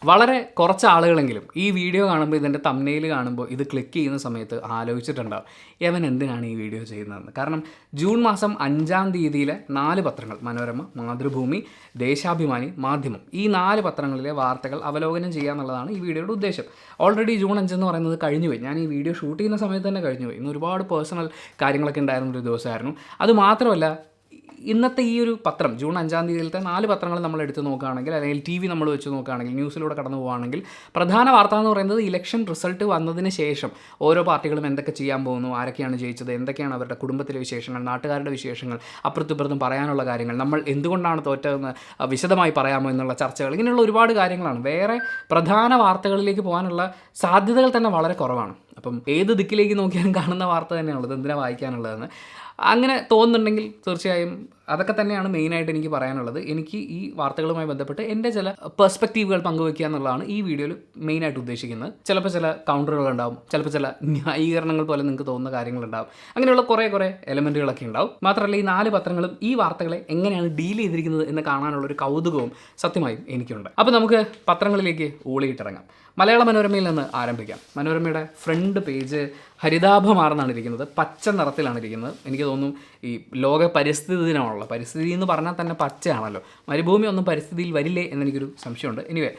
വളരെ കുറച്ച് ആളുകളെങ്കിലും ഈ വീഡിയോ കാണുമ്പോൾ, ഇതിൻ്റെ തംബ്നെയിൽ കാണുമ്പോൾ, ഇത് ക്ലിക്ക് ചെയ്യുന്ന സമയത്ത് ആലോചിച്ചിട്ടുണ്ടാവും യവൻ എന്തിനാണ് ഈ വീഡിയോ ചെയ്യുന്നതെന്ന്. കാരണം ജൂൺ മാസം 5-ാം തീയതിയിലെ 4 പത്രങ്ങൾ, മനോരമ, മാതൃഭൂമി, ദേശാഭിമാനി, മാധ്യമം, ഈ 4 പത്രങ്ങളിലെ വാർത്തകൾ അവലോകനം ചെയ്യുക എന്നുള്ളതാണ് ഈ വീഡിയോയുടെ ഉദ്ദേശം. ഓൾറെഡി ജൂൺ 5 എന്ന് പറയുന്നത് കഴിഞ്ഞുപോയി. ഞാൻ ഈ വീഡിയോ ഷൂട്ട് ചെയ്യുന്ന സമയത്ത് തന്നെ കഴിഞ്ഞുപോയി. ഇന്ന് ഒരുപാട് പേഴ്സണൽ കാര്യങ്ങളൊക്കെ ഉണ്ടായിരുന്നൊരു ദിവസമായിരുന്നു. അതുമാത്രമല്ല, ഇന്നത്തെ ഈ ഒരു പത്രം, ജൂൺ 5-ാം തീയതിയിലത്തെ 4 പത്രങ്ങൾ നമ്മൾ എടുത്ത് നോക്കുകയാണെങ്കിൽ, അല്ലെങ്കിൽ TV നമ്മൾ വെച്ച് നോക്കുകയാണെങ്കിൽ, ന്യൂസിലൂടെ കടന്നു പോവുകയാണെങ്കിൽ, പ്രധാന വാർത്ത എന്ന് പറയുന്നത് ഇലക്ഷൻ റിസൾട്ട് വന്നതിന് ശേഷം ഓരോ പാർട്ടികളും എന്തൊക്കെ ചെയ്യാൻ പോകുന്നു, ആരൊക്കെയാണ് ജയിച്ചത്, എന്തൊക്കെയാണ് അവരുടെ കുടുംബത്തിലെ വിശേഷങ്ങൾ, നാട്ടുകാരുടെ വിശേഷങ്ങൾ, അപ്പുറത്തും പറയാനുള്ള കാര്യങ്ങൾ, നമ്മൾ എന്തുകൊണ്ടാണ് തോറ്റതെന്ന് വിശദമായി പറയാമോ എന്നുള്ള ചർച്ചകൾ, ഇങ്ങനെയുള്ള ഒരുപാട് കാര്യങ്ങളാണ്. വേറെ പ്രധാന വാർത്തകളിലേക്ക് പോകാനുള്ള സാധ്യതകൾ തന്നെ വളരെ കുറവാണ്. അപ്പം ഏത് ദിക്കിലേക്ക് നോക്കിയാലും കാണുന്ന വാർത്ത തന്നെയാണുള്ളത്, എന്തിനാണ് വായിക്കാനുള്ളതെന്ന് അങ്ങനെ തോന്നുന്നുണ്ടെങ്കിൽ തീർച്ചയായും അതൊക്കെ തന്നെയാണ് മെയിനായിട്ട് എനിക്ക് പറയാനുള്ളത്. എനിക്ക് ഈ വാർത്തകളുമായി ബന്ധപ്പെട്ട് എൻ്റെ ചില പെർസ്പെക്റ്റീവുകൾ പങ്കുവയ്ക്കുക എന്നുള്ളതാണ് ഈ വീഡിയോയിൽ മെയിനായിട്ട് ഉദ്ദേശിക്കുന്നത്. ചിലപ്പോൾ ചില കൗണ്ടറുകൾ ഉണ്ടാവും, ചിലപ്പോൾ ചില ന്യായീകരണങ്ങൾ പോലെ നിങ്ങൾക്ക് തോന്നുന്ന കാര്യങ്ങളുണ്ടാവും, അങ്ങനെയുള്ള കുറേ എലമെൻറ്റുകളൊക്കെ ഉണ്ടാവും. മാത്രമല്ല, ഈ 4 പത്രങ്ങളും ഈ വാർത്തകളെ എങ്ങനെയാണ് ഡീൽ ചെയ്തിരിക്കുന്നത് എന്ന് കാണാനുള്ളൊരു കൗതുകവും സത്യമായും എനിക്കുണ്ട്. അപ്പോൾ നമുക്ക് പത്രങ്ങളിലേക്ക് ഊളിയിട്ടിറങ്ങാം. മലയാള മനോരമയിൽ നിന്ന് ആരംഭിക്കാം. മനോരമയുടെ ഫ്രണ്ട് പേജ് ഹരിതാഭമാർന്നാണ് ഇരിക്കുന്നത്, പച്ച നിറത്തിലാണ് ഇരിക്കുന്നത്. എനിക്ക് തോന്നുന്നു ഈ ലോക പരിസ്ഥിതി ദിനമാണല്ലോ, പരിസ്ഥിതി എന്ന് പറഞ്ഞാൽ തന്നെ പച്ചയാണല്ലോ, മരുഭൂമി ഒന്നും പരിസ്ഥിതിയിൽ വരില്ലേ എന്നെനിക്കൊരു സംശയമുണ്ട്. എനിവേ,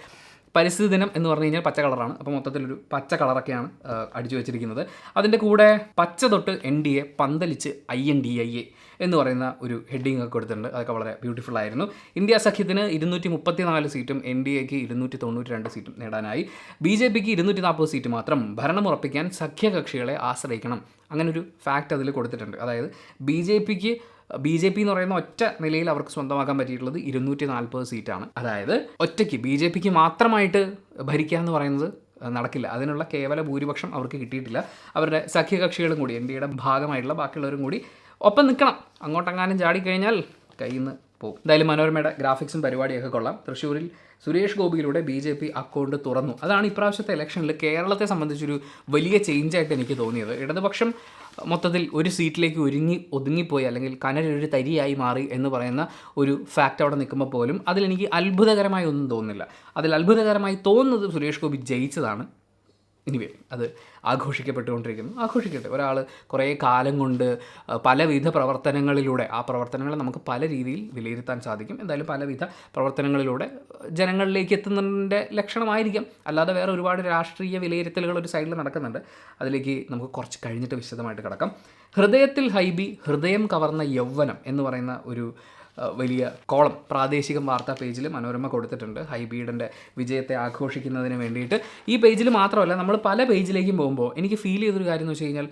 പരിസ്ഥിതി ദിനം എന്ന് പറഞ്ഞു കഴിഞ്ഞാൽ പച്ച കളറാണ്. അപ്പോൾ മൊത്തത്തിലൊരു പച്ച കളറൊക്കെയാണ് അടിച്ചു വെച്ചിരിക്കുന്നത്. അതിൻ്റെ കൂടെ പച്ച തൊട്ട് NDA പന്തലിച്ച് INDIA എന്ന് പറയുന്ന ഒരു ഹെഡിങ് ഒക്കെ കൊടുത്തിട്ടുണ്ട്. അതൊക്കെ വളരെ ബ്യൂട്ടിഫുൾ ആയിരുന്നു. ഇന്ത്യ സഖ്യത്തിന് 234 സീറ്റും NDAക്ക് 292 സീറ്റും നേടാനായി. BJPക്ക് 240 സീറ്റ് മാത്രം. ഭരണം ഉറപ്പിക്കാൻ സഖ്യകക്ഷികളെ ആശ്രയിക്കണം. അങ്ങനൊരു ഫാക്റ്റ് അതിൽ കൊടുത്തിട്ടുണ്ട്. അതായത് BJP എന്ന് പറയുന്ന ഒറ്റ നിലയിൽ അവർക്ക് സ്വന്തമാക്കാൻ പറ്റിയിട്ടുള്ളത് 240 സീറ്റാണ്. അതായത് ഒറ്റയ്ക്ക് BJPക്ക് മാത്രമായിട്ട് ഭരിക്കുക എന്ന് പറയുന്നത് നടക്കില്ല. അതിനുള്ള കേവല ഭൂരിപക്ഷം അവർക്ക് കിട്ടിയിട്ടില്ല. അവരുടെ സഖ്യകക്ഷികളും കൂടി, NDAയുടെ ഭാഗമായിട്ടുള്ള ബാക്കിയുള്ളവരും കൂടി ഒപ്പം നിൽക്കണം. അങ്ങോട്ടെങ്ങാനും ചാടിക്കഴിഞ്ഞാൽ കയ്യിൽ നിന്ന് പോകും. എന്തായാലും മനോരമയുടെ ഗ്രാഫിക്സും പരിപാടിയൊക്കെ കൊള്ളാം. തൃശ്ശൂരിൽ സുരേഷ് ഗോപിയിലൂടെ BJP അക്കൗണ്ട് തുറന്നു. അതാണ് ഇപ്രാവശ്യത്തെ ഇലക്ഷനിൽ കേരളത്തെ സംബന്ധിച്ചൊരു വലിയ ചേഞ്ചായിട്ട് എനിക്ക് തോന്നിയത്. ഇടതുപക്ഷം മൊത്തത്തിൽ ഒരു സീറ്റിലേക്ക് ഒതുങ്ങിപ്പോയി, അല്ലെങ്കിൽ കനലൊരു തരിയായി മാറി എന്ന് പറയുന്ന ഒരു ഫാക്റ്റ് അവിടെ നിൽക്കുമ്പോൾ പോലും അതിലെനിക്ക് അത്ഭുതകരമായി ഒന്നും തോന്നുന്നില്ല. അതിൽ അത്ഭുതകരമായി തോന്നുന്നത് സുരേഷ് ഗോപി ജയിച്ചതാണ്. എനിവേ, അത് ആഘോഷിക്കപ്പെട്ടുകൊണ്ടിരിക്കുന്നു. ആഘോഷിക്കട്ടെ. ഒരാൾ കുറേ കാലം കൊണ്ട് പലവിധ പ്രവർത്തനങ്ങളിലൂടെ, ആ പ്രവർത്തനങ്ങളെ നമുക്ക് പല രീതിയിൽ വിലയിരുത്താൻ സാധിക്കും. എന്തായാലും പലവിധ പ്രവർത്തനങ്ങളിലൂടെ ജനങ്ങളിലേക്ക് എത്തുന്നതിൻ്റെ ലക്ഷണമായിരിക്കും. അല്ലാതെ വേറെ ഒരുപാട് രാഷ്ട്രീയ വിലയിരുത്തലുകൾ ഒരു സൈഡിൽ നടക്കുന്നുണ്ട്. അതിലേക്ക് നമുക്ക് കുറച്ച് കഴിഞ്ഞിട്ട് വിശദമായിട്ട് കിടക്കാം. ഹൃദയത്തിൽ ഹൈബി, ഹൃദയം കവർന്ന യൗവനം എന്ന് പറയുന്ന ഒരു വലിയ കോളം പ്രാദേശിക വാർത്താ പേജിൽ മനോരമ കൊടുത്തിട്ടുണ്ട്. ഹൈബീഡൻ്റെ വിജയത്തെ ആഘോഷിക്കുന്നതിന് വേണ്ടിയിട്ട്. ഈ പേജിൽ മാത്രമല്ല, നമ്മൾ പല പേജിലേക്കും പോകുമ്പോൾ എനിക്ക് ഫീൽ ചെയ്തൊരു കാര്യം എന്ന് വെച്ച് കഴിഞ്ഞാൽ,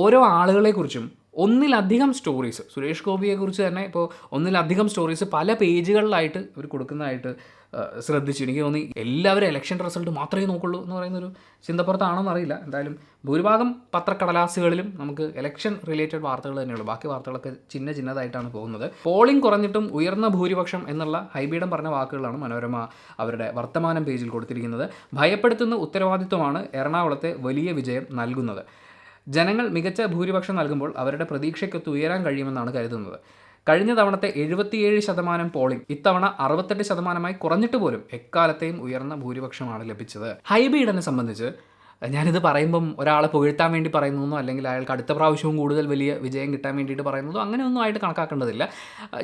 ഓരോ ആളുകളെക്കുറിച്ചും ഒന്നിലധികം സ്റ്റോറീസ്, സുരേഷ് ഗോപിയെക്കുറിച്ച് തന്നെ ഇപ്പോൾ ഒന്നിലധികം സ്റ്റോറീസ് പല പേജുകളിലായിട്ട് അവർ കൊടുക്കുന്നതായിട്ട് ശ്രദ്ധിച്ചു. എനിക്ക് തോന്നി എല്ലാവരും ഇലക്ഷൻ റിസൾട്ട് മാത്രമേ നോക്കുള്ളൂ എന്ന് പറയുന്നൊരു ചിന്തപ്പുറത്താണോന്ന് അറിയില്ല. എന്തായാലും ഭൂരിഭാഗം പത്രക്കടലാസുകളിലും നമുക്ക് ഇലക്ഷൻ റിലേറ്റഡ് വാർത്തകൾ തന്നെയുള്ളൂ. ബാക്കി വാർത്തകളൊക്കെ ചിന്നതായിട്ടാണ് പോകുന്നത്. പോളിംഗ് കുറഞ്ഞിട്ടും ഉയർന്ന ഭൂരിപക്ഷം എന്നുള്ള ഹൈബീഡൻ പറഞ്ഞ വാക്കുകളാണ് മനോരമ അവരുടെ വർത്തമാനം പേജിൽ കൊടുത്തിരിക്കുന്നത്. ഭയപ്പെടുത്തുന്ന ഉത്തരവാദിത്വമാണ് എറണാകുളത്തെ വലിയ വിജയം നൽകുന്നത്. ജനങ്ങൾ മികച്ച ഭൂരിപക്ഷം നൽകുമ്പോൾ അവരുടെ പ്രതീക്ഷയ്ക്കൊത്ത് ഉയരാൻ കഴിയുമെന്നാണ് കരുതുന്നത്. കഴിഞ്ഞ തവണത്തെ 77% പോളിംഗ് ഇത്തവണ 68% കുറഞ്ഞിട്ട് പോലും എക്കാലത്തെയും ഉയർന്ന ഭൂരിപക്ഷമാണ് ലഭിച്ചത്. ഹൈബീഡനെ സംബന്ധിച്ച് ഞാനിത് പറയുമ്പം ഒരാളെ പുകഴ്ത്താൻ വേണ്ടി പറയുന്നതോ, അല്ലെങ്കിൽ അയാൾക്ക് അടുത്ത പ്രാവശ്യവും കൂടുതൽ വലിയ വിജയം കിട്ടാൻ വേണ്ടിയിട്ട് പറയുന്നതോ അങ്ങനെയൊന്നും ആയിട്ട് കണക്കാക്കേണ്ടതില്ല.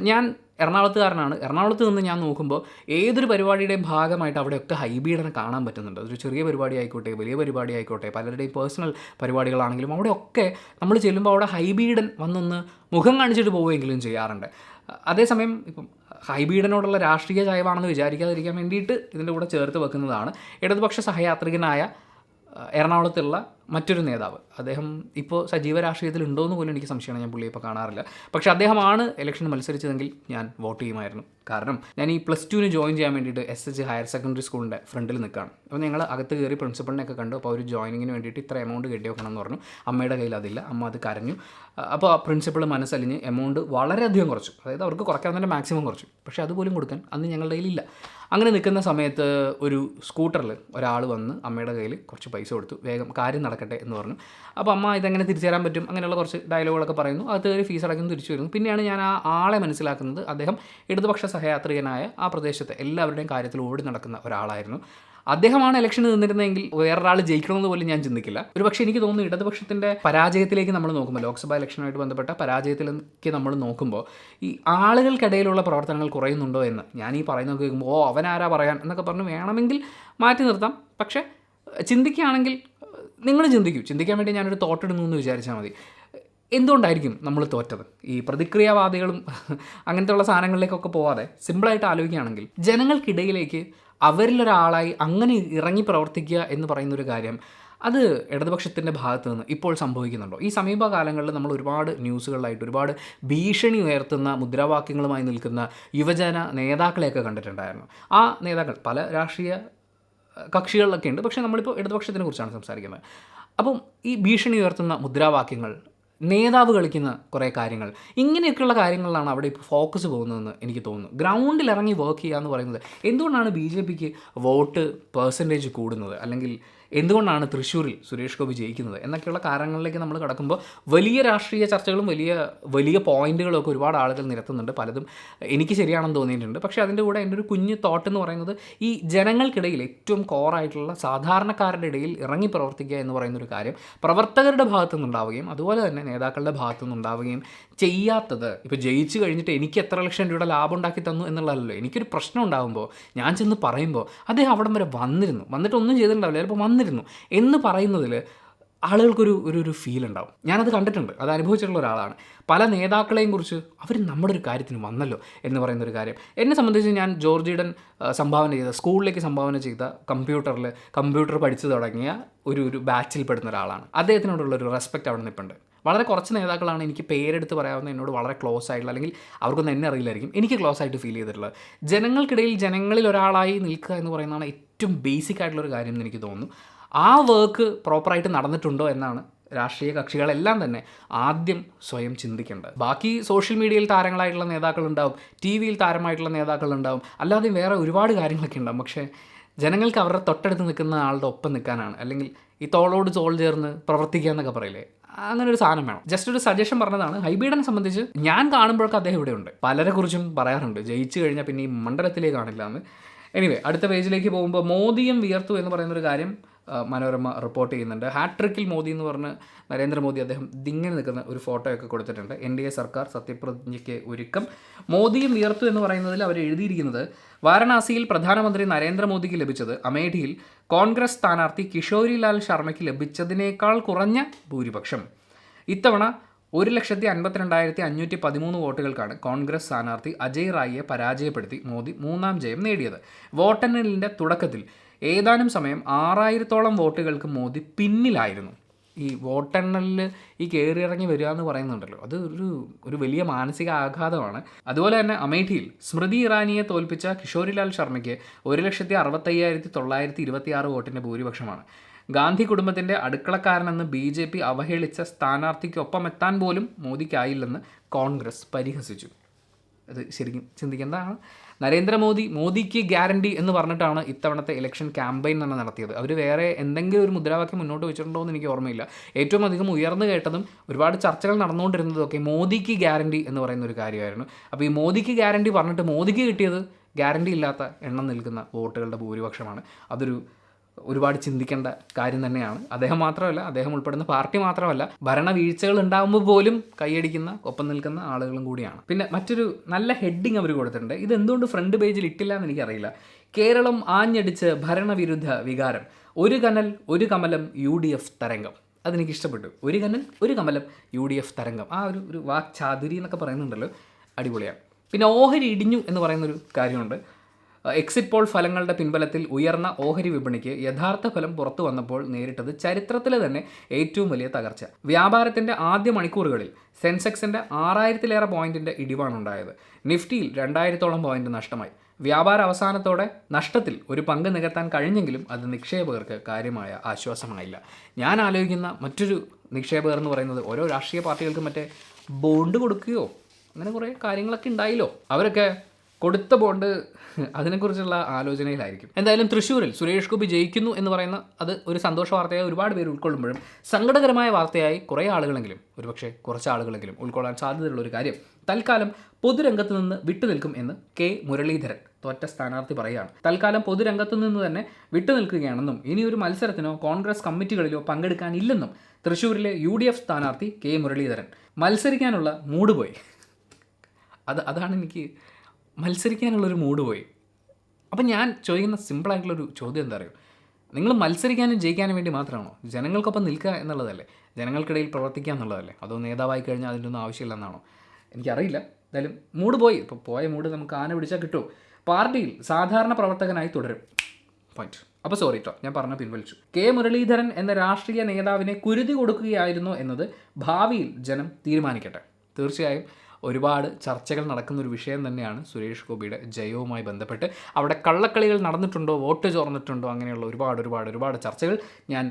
ഞാൻ എറണാകുളത്തുകാരനാണ്. എറണാകുളത്ത് നിന്ന് ഞാൻ നോക്കുമ്പോൾ ഏതൊരു പരിപാടിയുടെയും ഭാഗമായിട്ട് അവിടെയൊക്കെ ഹൈബീഡനെ കാണാൻ പറ്റുന്നുണ്ട്. അതൊരു ചെറിയ പരിപാടി ആയിക്കോട്ടെ, വലിയ പരിപാടി ആയിക്കോട്ടെ, പലരുടെയും പേഴ്സണൽ പരിപാടികളാണെങ്കിലും അവിടെയൊക്കെ നമ്മൾ ചെല്ലുമ്പോൾ അവിടെ ഹൈബീഡൻ വന്നൊന്ന് മുഖം കാണിച്ചിട്ട് പോവുകയെങ്കിലും ചെയ്യാറുണ്ട്. അതേസമയം ഇപ്പം ഹൈബീഡനോടുള്ള രാഷ്ട്രീയ ചായവാണെന്ന് വിചാരിക്കാതിരിക്കാൻ വേണ്ടിയിട്ട് ഇതിൻ്റെ കൂടെ ചേർത്ത് വെക്കുന്നതാണ് ഇടതുപക്ഷ സഹയാത്രികനായ എറണാകുളത്തുള്ള മറ്റൊരു നേതാവ്. അദ്ദേഹം ഇപ്പോൾ സജീവ രാഷ്ട്രീയത്തിൽ ഉണ്ടോയെന്ന് പോലും എനിക്ക് സംശയമാണ്. ഞാൻ പുള്ളിയെ ഇപ്പോൾ കാണാറില്ല. പക്ഷേ അദ്ദേഹമാണ് ഇലക്ഷന് മത്സരിച്ചതെങ്കിൽ ഞാൻ വോട്ട് ചെയ്യുമായിരുന്നു. കാരണം ഞാൻ ഈ +2 ജോയിൻ ചെയ്യാൻ വേണ്ടിയിട്ട് SH ഹയർ സെക്കൻഡറി സ്കൂളിൻ്റെ ഫ്രണ്ടിൽ നിൽക്കുകയാണ്. അപ്പോൾ ഞങ്ങൾ അകത്ത് കയറി പ്രിൻസിപ്പളിനെയൊക്കെ കണ്ടു. അപ്പോൾ അവർ ജോയിനിങ്ങിന് വേണ്ടിയിട്ട് ഇത്ര എമൗണ്ട് കെട്ടി വെക്കണം എന്ന് പറഞ്ഞു. അമ്മയുടെ കയ്യിൽ അതില്ല. അമ്മ അത് കരഞ്ഞു. അപ്പോൾ ആ പ്രിൻസിപ്പൾ മനസ്സലിഞ്ഞ് എമൗണ്ട് വളരെയധികം കുറച്ചു. അതായത് അവർക്ക് കുറയ്ക്കാവുന്നതിൻ്റെ മാക്സിമം കുറച്ചു. പക്ഷേ അതുപോലും കൊടുക്കാൻ അന്ന് ഞങ്ങളുടെ കയ്യിലില്ല. അങ്ങനെ നിൽക്കുന്ന സമയത്ത് ഒരു സ്കൂട്ടറിൽ ഒരാൾ വന്ന് അമ്മയുടെ കയ്യിൽ കുറച്ച് പൈസ കൊടുത്തു. വേഗം കാര്യം നടക്കട്ടെ എന്ന് പറഞ്ഞു. അപ്പോൾ അമ്മ ഇതെങ്ങനെ തിരിച്ചു തരാൻ പറ്റും, അങ്ങനെയുള്ള കുറച്ച് ഡയലോഗുകളൊക്കെ പറയുന്നു. അത് കയറി ഫീസ് അടയ്ക്കുന്നു, തിരിച്ചു വരുന്നു. പിന്നെയാണ് ഞാൻ ആ ആളെ മനസ്സിലാക്കുന്നത് അദ്ദേഹം ഇടതുപക്ഷ സഹയാത്രികനായ ആ പ്രദേശത്തെ എല്ലാവരുടെയും കാര്യത്തിൽ ഓടി നടക്കുന്ന ഒരാളായിരുന്നു. അദ്ദേഹമാണ് ഇലക്ഷന് നിന്നിരുന്നെങ്കിൽ വേറൊരാൾ ജയിക്കണമെന്ന് പോലും ഞാൻ ചിന്തിക്കില്ല. ഒരു പക്ഷേ എനിക്ക് തോന്നുന്നു ഇടതുപക്ഷത്തിൻ്റെ പരാജയത്തിലേക്ക് നമ്മൾ നോക്കുമ്പോൾ, ലോക്സഭാ ഇലക്ഷനുമായിട്ട് ബന്ധപ്പെട്ട പരാജയത്തിലേക്ക് നമ്മൾ നോക്കുമ്പോൾ ഈ ആളുകൾക്കിടയിലുള്ള പ്രവർത്തനങ്ങൾ കുറയുന്നുണ്ടോ എന്ന് ഞാൻ ഈ പറയുന്നത് കേൾക്കുമ്പോൾ അവനാരാ പറയാൻ എന്നൊക്കെ പറഞ്ഞ് വേണമെങ്കിൽ മാറ്റി നിർത്താം. പക്ഷേ ചിന്തിക്കുകയാണെങ്കിൽ നിങ്ങൾ ചിന്തിക്കാൻ വേണ്ടി ഞാനൊരു തോട്ടിടുന്നു എന്ന് വിചാരിച്ചാൽ മതി. എന്തുകൊണ്ടായിരിക്കും നമ്മൾ തോറ്റത്? ഈ പ്രതിക്രിയാവാദികളും അങ്ങനത്തെ ഉള്ള സാധനങ്ങളിലേക്കൊക്കെ പോവാതെ സിമ്പിളായിട്ട് ആലോചിക്കുകയാണെങ്കിൽ ജനങ്ങൾക്കിടയിലേക്ക് അവരിലൊരാളായി അങ്ങനെ ഇറങ്ങി പ്രവർത്തിക്കുക എന്ന് പറയുന്നൊരു കാര്യം അത് ഇടതുപക്ഷത്തിൻ്റെ ഭാഗത്ത് നിന്ന് ഇപ്പോൾ സംഭവിക്കുന്നുണ്ടോ? ഈ സമീപകാലങ്ങളിൽ നമ്മൾ ഒരുപാട് ന്യൂസുകളിലായിട്ട് ഒരുപാട് ഭീഷണി ഉയർത്തുന്ന മുദ്രാവാക്യങ്ങളുമായി നിൽക്കുന്ന യുവജന നേതാക്കളെയൊക്കെ കണ്ടിട്ടുണ്ടായിരുന്നു. ആ നേതാക്കൾ പല രാഷ്ട്രീയ കക്ഷികളിലൊക്കെ ഉണ്ട്, പക്ഷേ നമ്മളിപ്പോൾ ഇടതുപക്ഷത്തിനെ കുറിച്ചാണ് സംസാരിക്കുന്നത്. അപ്പം ഈ ഭീഷണി ഉയർത്തുന്ന മുദ്രാവാക്യങ്ങൾ, നേതാവ് കളിക്കുന്ന കുറേ കാര്യങ്ങൾ, ഇങ്ങനെയൊക്കെയുള്ള കാര്യങ്ങളിലാണ് അവിടെ ഇപ്പോൾ ഫോക്കസ് പോകുന്നതെന്ന് എനിക്ക് തോന്നുന്നു. ഗ്രൗണ്ടിൽ ഇറങ്ങി വർക്ക് ചെയ്യുക എന്ന് പറയുന്നത് എന്തുകൊണ്ടാണ് BJPക്ക് വോട്ട് പെർസെൻറ്റേജ് കൂടുന്നത്, അല്ലെങ്കിൽ എന്തുകൊണ്ടാണ് തൃശ്ശൂരിൽ സുരേഷ് ഗോപി ജയിക്കുന്നത് എന്നൊക്കെയുള്ള കാരണങ്ങളിലേക്ക് നമ്മൾ കടക്കുമ്പോൾ വലിയ രാഷ്ട്രീയ ചർച്ചകളും വലിയ പോയിന്റുകളും ഒക്കെ ഒരുപാട് ആളുകൾ നിരത്തുന്നുണ്ട്. പലതും എനിക്ക് ശരിയാണെന്ന് തോന്നിയിട്ടുണ്ട്. പക്ഷേ അതിൻ്റെ കൂടെ എൻ്റെ ഒരു കുഞ്ഞ് തോട്ട് എന്ന് പറയുന്നത് ഈ ജനങ്ങൾക്കിടയിൽ ഏറ്റവും കോറായിട്ടുള്ള സാധാരണക്കാരുടെ ഇടയിൽ ഇറങ്ങി പ്രവർത്തിക്കുക എന്ന് പറയുന്നൊരു കാര്യം പ്രവർത്തകരുടെ ഭാഗത്തു നിന്നുണ്ടാവുകയും അതുപോലെ തന്നെ നേതാക്കളുടെ ഭാഗത്തു നിന്നുണ്ടാവുകയും ചെയ്യാത്തത്. ഇപ്പോൾ ജയിച്ചു കഴിഞ്ഞിട്ട് എനിക്ക് എത്ര ലക്ഷം രൂപയുടെ ലാഭം ഉണ്ടാക്കി തന്നു എന്നുള്ളതല്ലോ. എനിക്കൊരു പ്രശ്നം ഉണ്ടാകുമ്പോൾ ഞാൻ ചെന്ന് പറയുമ്പോൾ അദ്ദേഹം അവിടം വരെ വന്നിട്ട് ഒന്നും ചെയ്തിട്ടുണ്ടാവില്ല, ചിലപ്പോൾ വന്നിരുന്നു എന്ന് പറയുന്നതിൽ ആളുകൾക്കൊരു ഫീൽ ഉണ്ടാവും. ഞാനത് കണ്ടിട്ടുണ്ട്, അത് അനുഭവിച്ചിട്ടുള്ള ഒരാളാണ്. പല നേതാക്കളെയും കുറിച്ച് അവർ നമ്മുടെ ഒരു കാര്യത്തിന് വന്നല്ലോ എന്ന് പറയുന്നൊരു കാര്യം. എന്നെ സംബന്ധിച്ച് ഞാൻ ജോർജ് സ്കൂളിലേക്ക് സംഭാവന ചെയ്ത കമ്പ്യൂട്ടർ പഠിച്ചു തുടങ്ങിയ ഒരു ബാച്ചിൽ പെടുന്ന ഒരാളാണ്. അദ്ദേഹത്തിനോടുള്ളൊരു റെസ്പെക്റ്റ് അവിടെ നിൽപ്പുണ്ട്. വളരെ കുറച്ച് നേതാക്കളാണ് എനിക്ക് പേരെടുത്ത് പറയാവുന്ന, എന്നോട് വളരെ ക്ലോസ് ആയിട്ടുള്ള, അല്ലെങ്കിൽ അവർക്കൊന്നും എന്നെ അറിയില്ലായിരിക്കും, എനിക്ക് ക്ലോസ് ആയിട്ട് ഫീൽ ചെയ്തിട്ടുള്ളത്. ജനങ്ങൾക്കിടയിൽ ജനങ്ങളിൽ ഒരാളായി നിൽക്കുക എന്ന് പറയുന്നതാണ് ഏറ്റവും ബേസിക് ആയിട്ടുള്ളൊരു കാര്യം എന്ന് എനിക്ക് തോന്നുന്നു. ആ വർക്ക് പ്രോപ്പറായിട്ട് നടന്നിട്ടുണ്ടോ എന്നാണ് രാഷ്ട്രീയ കക്ഷികളെല്ലാം തന്നെ ആദ്യം സ്വയം ചിന്തിക്കേണ്ടത്. ബാക്കി സോഷ്യൽ മീഡിയയിൽ താരങ്ങളായിട്ടുള്ള നേതാക്കളുണ്ടാവും, TV-യിൽ താരമായിട്ടുള്ള നേതാക്കളുണ്ടാവും, അല്ലാതെ വേറെ ഒരുപാട് കാര്യങ്ങളൊക്കെ ഉണ്ടാവും. പക്ഷേ ജനങ്ങൾക്ക് അവരുടെ തൊട്ടടുത്ത് നിൽക്കുന്ന ആളുടെ ഒപ്പം നിൽക്കാനാണ്, അല്ലെങ്കിൽ ഈ തോളോട് തോൾ ചേർന്ന് പ്രവർത്തിക്കുക എന്നൊക്കെ പറയില്ലേ, അങ്ങനെ ഒരു സാധനം വേണം. ജസ്റ്റ് ഒരു സജഷൻ പറഞ്ഞതാണ്. ഹൈബീഡനെ സംബന്ധിച്ച് ഞാൻ കാണുമ്പോഴൊക്കെ അദ്ദേഹം ഇവിടെയുണ്ട്. പലരെ കുറിച്ചും പറയാറുണ്ട് ജയിച്ചു കഴിഞ്ഞാൽ പിന്നെ ഈ മണ്ഡലത്തിലേക്ക് കാണില്ല എന്ന്. എനിവേ, അടുത്ത പേജിലേക്ക് പോകുമ്പോൾ മോദിയും വിയർത്തു എന്ന് പറയുന്നൊരു കാര്യം മനോരമ റിപ്പോർട്ട് ചെയ്യുന്നുണ്ട്. ഹാട്രിക്കിൽ മോദി എന്ന് പറഞ്ഞ് നരേന്ദ്രമോദി അദ്ദേഹം ദിങ്ങനെ നിൽക്കുന്ന ഒരു ഫോട്ടോയൊക്കെ കൊടുത്തിട്ടുണ്ട്. NDA സർക്കാർ സത്യപ്രതിജ്ഞയ്ക്ക് ഒരുക്കം. മോദിയും വിയർത്തു എന്ന് പറയുന്നതിൽ അവർ എഴുതിയിരിക്കുന്നത് വാരണാസിയിൽ പ്രധാനമന്ത്രി നരേന്ദ്രമോദിക്ക് ലഭിച്ചത് അമേഠിയിൽ കോൺഗ്രസ് സ്ഥാനാർത്ഥി കിഷോരിലാൽ ശർമ്മയ്ക്ക് ലഭിച്ചതിനേക്കാൾ കുറഞ്ഞ ഭൂരിപക്ഷം. ഇത്തവണ 1,52,513 വോട്ടുകൾക്കാണ് കോൺഗ്രസ് സ്ഥാനാർത്ഥി അജയ് റായിയെ പരാജയപ്പെടുത്തി മോദി 3ാം ജയം നേടിയത്. വോട്ടെണ്ണലിൻ്റെ തുടക്കത്തിൽ ഏതാനും സമയം 6,000-ഓളം വോട്ടുകൾക്ക് മോദി പിന്നിലായിരുന്നു. ഈ വോട്ടെണ്ണലിൽ ഈ കയറിയിറങ്ങി വരിക എന്ന് പറയുന്നുണ്ടല്ലോ, അത് ഒരു വലിയ മാനസിക ആഘാതമാണ്. അതുപോലെ തന്നെ അമേഠിയിൽ സ്മൃതി ഇറാനിയെ തോൽപ്പിച്ച കിഷോരിലാൽ ശർമ്മയ്ക്ക് 1,65,926 വോട്ടിൻ്റെ ഭൂരിപക്ഷമാണ്. ഗാന്ധി കുടുംബത്തിൻ്റെ അടുക്കളക്കാരനെന്ന് BJP അവഹേളിച്ച സ്ഥാനാർത്ഥിക്കൊപ്പം എത്താൻ പോലും മോദിക്കായില്ലെന്ന് കോൺഗ്രസ് പരിഹസിച്ചു. അത് ശരിക്കും ചിന്തിക്കേണ്ടതാണ്. മോദിക്ക് ഗ്യാരണ്ടി എന്ന് പറഞ്ഞിട്ടാണ് ഇത്തവണത്തെ ഇലക്ഷൻ ക്യാമ്പയിൻ തന്നെ നടത്തിയത്. അവർ വേറെ എന്തെങ്കിലും ഒരു മുദ്രാവാക്യം മുന്നോട്ട് വെച്ചിട്ടുണ്ടോ എന്ന് എനിക്ക് ഓർമ്മയില്ല. ഏറ്റവും അധികം ഉയർന്നു കേട്ടതും ഒരുപാട് ചർച്ചകൾ നടന്നുകൊണ്ടിരുന്നതൊക്കെ മോദിക്ക് ഗ്യാരണ്ടി എന്ന് പറയുന്ന ഒരു കാര്യമായിരുന്നു. അപ്പോൾ ഈ മോദിക്ക് ഗ്യാരണ്ടി പറഞ്ഞിട്ട് മോദിക്ക് കിട്ടിയത് ഗ്യാരണ്ടി ഇല്ലാത്ത എണ്ണം നിൽക്കുന്ന വോട്ടുകളുടെ ഭൂരിപക്ഷമാണ്. ഒരുപാട് ചിന്തിക്കേണ്ട കാര്യം തന്നെയാണ്. അദ്ദേഹം മാത്രമല്ല, അദ്ദേഹം ഉൾപ്പെടുന്ന പാർട്ടി മാത്രമല്ല, ഭരണവീഴ്ചകൾ ഉണ്ടാകുമ്പോൾ പോലും കൈയടിക്കുന്ന ഒപ്പം നിൽക്കുന്ന ആളുകളും കൂടിയാണ്. പിന്നെ മറ്റൊരു നല്ല ഹെഡിങ് അവർ കൊടുത്തിട്ടുണ്ട്. ഇത് എന്തുകൊണ്ട് ഫ്രണ്ട് പേജിൽ ഇട്ടില്ല എന്ന് എനിക്കറിയില്ല. കേരളം ആഞ്ഞടിച്ച് ഭരണവിരുദ്ധ വികാരം, ഒരു കനൽ ഒരു കമലം UDF തരംഗം. അതെനിക്കിഷ്ടപ്പെട്ടു. ഒരു കനൽ ഒരു കമലം UDF തരംഗം. ആ ഒരു വാക്ചാതുരി എന്നൊക്കെ പറയുന്നുണ്ടല്ലോ, അടിപൊളിയാണ്. പിന്നെ ഓഹരി ഇടിഞ്ഞു എന്ന് പറയുന്നൊരു കാര്യമുണ്ട്. എക്സിറ്റ് പോൾ ഫലങ്ങളുടെ പിൻബലത്തിൽ ഉയർന്ന ഓഹരി വിപണിക്ക് യഥാർത്ഥ ഫലം പുറത്തു വന്നപ്പോൾ നേരിട്ടത് ചരിത്രത്തിലെ തന്നെ ഏറ്റവും വലിയ തകർച്ച. വ്യാപാരത്തിൻ്റെ ആദ്യ മണിക്കൂറുകളിൽ സെൻസെക്സിൻ്റെ 6,000-ലേറെ പോയിന്റിൻ്റെ ഇടിവാണുണ്ടായത്. നിഫ്റ്റിയിൽ 2,000-ഓളം പോയിന്റ് നഷ്ടമായി. വ്യാപാര അവസാനത്തോടെ നഷ്ടത്തിൽ ഒരു പങ്ക് നികത്താൻ കഴിഞ്ഞെങ്കിലും അത് നിക്ഷേപകർക്ക് കാര്യമായ ആശ്വാസമായില്ല. ഞാൻ ആലോചിക്കുന്ന മറ്റൊരു നിക്ഷേപകർ എന്ന് പറയുന്നത് ഓരോ രാഷ്ട്രീയ പാർട്ടികൾക്കും മറ്റേ ബോണ്ട് കൊടുക്കുകയോ അങ്ങനെ കുറേ കാര്യങ്ങളൊക്കെ ഉണ്ടായില്ലോ. അവരൊക്കെ കൊടുത്ത ബോണ്ട് അതിനെക്കുറിച്ചുള്ള ആലോചനയിലായിരിക്കും. എന്തായാലും തൃശ്ശൂരിൽ സുരേഷ് ഗോപി ജയിക്കുന്നു എന്ന് പറയുന്ന അത് ഒരു സന്തോഷ വാർത്തയായി ഒരുപാട് പേര് ഉൾക്കൊള്ളുമ്പോഴും സങ്കടകരമായ വാർത്തയായി കുറേ ആളുകളെങ്കിലും, ഒരുപക്ഷെ കുറച്ച് ആളുകളെങ്കിലും ഉൾക്കൊള്ളാൻ സാധ്യതയുള്ള ഒരു കാര്യം തൽക്കാലം പൊതുരംഗത്ത് നിന്ന് വിട്ടുനിൽക്കും എന്ന് K. മുരളീധരൻ തോറ്റ സ്ഥാനാർത്ഥി പറയുകയാണ്. തൽക്കാലം പൊതുരംഗത്തു നിന്ന് തന്നെ വിട്ടുനിൽക്കുകയാണെന്നും ഇനിയൊരു മത്സരത്തിനോ കോൺഗ്രസ് കമ്മിറ്റികളിലോ പങ്കെടുക്കാനില്ലെന്നും തൃശ്ശൂരിലെ UDF സ്ഥാനാർത്ഥി K മുരളീധരൻ. മത്സരിക്കാനുള്ള മൂഡ് പോയി. അതാണ് എനിക്ക് മത്സരിക്കാനുള്ളൊരു മൂഡ് പോയി. അപ്പം ഞാൻ ചോദിക്കുന്ന സിമ്പിളായിട്ടുള്ളൊരു ചോദ്യം എന്താ അറിയോ, നിങ്ങൾ മത്സരിക്കാനും ജയിക്കാനും വേണ്ടി മാത്രമാണോ? ജനങ്ങൾക്കൊപ്പം നിൽക്കുക എന്നുള്ളതല്ലേ, ജനങ്ങൾക്കിടയിൽ പ്രവർത്തിക്കുക എന്നുള്ളതല്ലേ? അതോ നേതാവായി കഴിഞ്ഞാൽ അതിൻ്റെ ഒന്നും ആവശ്യമില്ലെന്നാണോ? എനിക്കറിയില്ല. എന്തായാലും മൂഡ് പോയി. ഇപ്പോൾ പോയ മൂഡ് നമുക്ക് ആന പിടിച്ചാൽ കിട്ടുമോ? പാർട്ടിയിൽ സാധാരണ പ്രവർത്തകനായി തുടരും. പോയിന്റ്. അപ്പോൾ സോറി കേട്ടോ, ഞാൻ പറഞ്ഞ പിൻവലിച്ചു. K മുരളീധരൻ എന്ന രാഷ്ട്രീയ നേതാവിനെ കുരുതി കൊടുക്കുകയായിരുന്നോ എന്നത് ഭാവിയിൽ ജനം തീരുമാനിക്കട്ടെ. തീർച്ചയായും ഒരുപാട് ചർച്ചകൾ നടക്കുന്നൊരു വിഷയം തന്നെയാണ് സുരേഷ് ഗോപിയുടെ ജയവുമായി ബന്ധപ്പെട്ട്. അവിടെ കള്ളക്കളികൾ നടന്നിട്ടുണ്ടോ, വോട്ട് ചോർന്നിട്ടുണ്ടോ, അങ്ങനെയുള്ള ഒരുപാട് ചർച്ചകൾ ഞാൻ